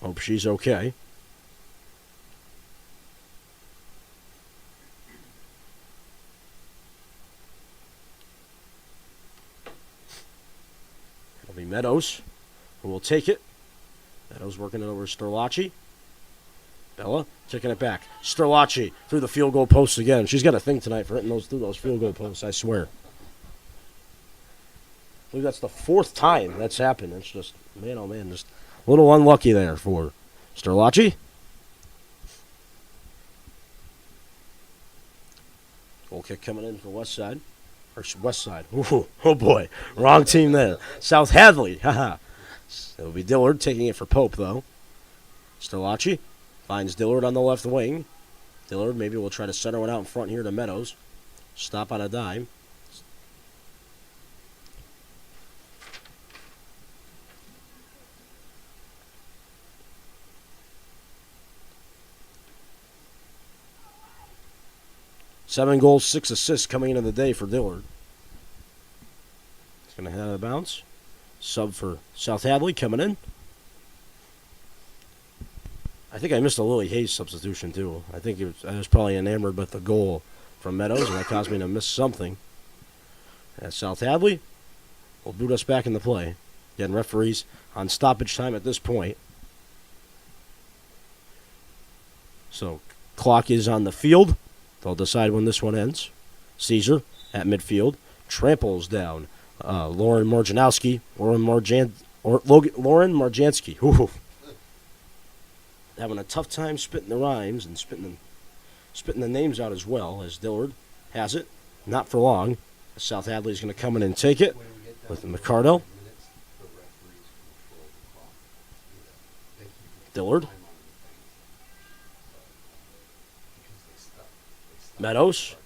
Hope she's okay. It'll be Meadows, who will take it. Meadows working it over Sterlacci. Bella taking it back. Sterlacci through the field goal posts again. She's got a thing tonight for hitting through those field goal posts, I swear. I believe that's the 4th time that's happened. It's just, man, oh man, just a little unlucky there for Sterlacci. Goal kick coming in for West Side. Or West Side. Ooh, oh boy, wrong team there. South Hadley. Haha. It'll be Dillard taking it for Pope, though. Sterlacci finds Dillard on the left wing. Dillard maybe will try to center one out in front here to Meadows. Stop on a dime. Seven goals, 6 assists coming into the day for Dillard. He's going to head out of bounds. Sub for South Hadley coming in. I think I missed a Lily Hayes substitution, too. I think I was probably enamored with the goal from Meadows, and that caused me to miss something. As South Hadley will boot us back into play. Again, referees on stoppage time at this point. So, clock is on the field. They'll decide when this one ends. Caesar at midfield tramples down Lauren Marjanowski. Lauren Marjansky. Ooh. Having a tough time spitting the rhymes and spitting the names out as well, as Dillard has it. Not for long. South Hadley is going to come in and take it with McCardell. Dillard. Meadows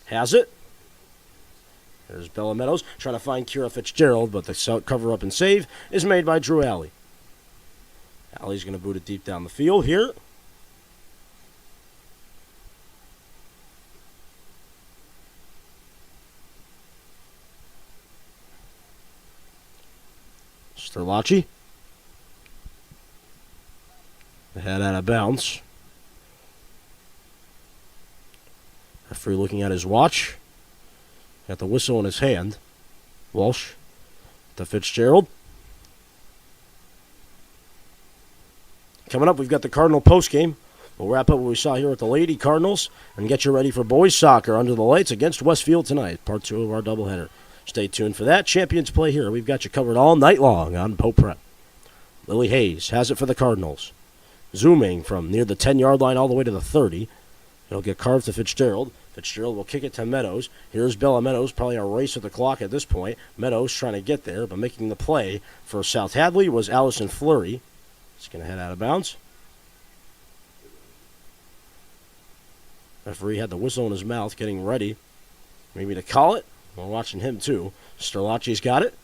has it. There's Bella Meadows trying to find Kira Fitzgerald, but the cover up and save is made by Drew Alley. Alley's going to boot it deep down the field here. Sterlacci. Head out of bounds. Referee looking at his watch. Got the whistle in his hand. Walsh to Fitzgerald. Coming up, we've got the Cardinal postgame. We'll wrap up what we saw here with the Lady Cardinals and get you ready for boys soccer under the lights against Westfield tonight. Part 2 of our doubleheader. Stay tuned for that. Champions Play here. We've got you covered all night long on Pope Prep. Lily Hayes has it for the Cardinals. Zooming from near the 10-yard line all the way to the 30. It'll get carved to Fitzgerald. Fitzgerald will kick it to Meadows. Here's Bella Meadows, probably a race with the clock at this point. Meadows trying to get there, but making the play for South Hadley was Allison Fleury. It's going to head out of bounds. Referee had the whistle in his mouth, getting ready maybe to call it. We're watching him too. Sterlacci's got it.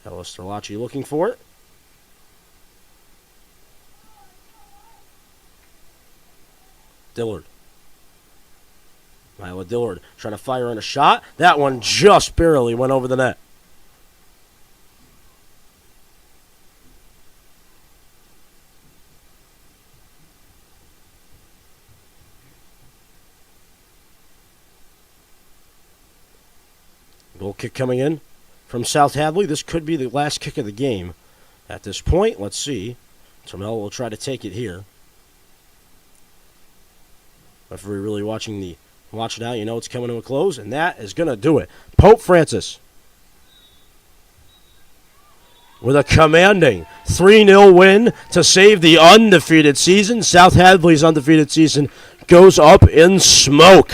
Ellis Sterlacci looking for it. Dillard. Myla Dillard trying to fire in a shot. That one just barely went over the net. Goal kick coming in from South Hadley. This could be the last kick of the game at this point. Let's see. Termel will try to take it here. Referee really watching it out. You know it's coming to a close, and that is going to do it. Pope Francis with a commanding 3-0 win to save the undefeated season. South Hadley's undefeated season goes up in smoke.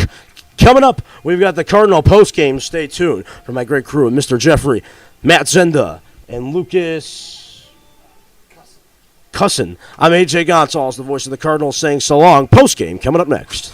Coming up, we've got the Cardinal postgame. Stay tuned for my great crew, Mr. Jeffrey, Matt Zenda, and Lucas Cussin. I'm AJ Gonzalez, the voice of the Cardinals, saying so long. Postgame coming up next.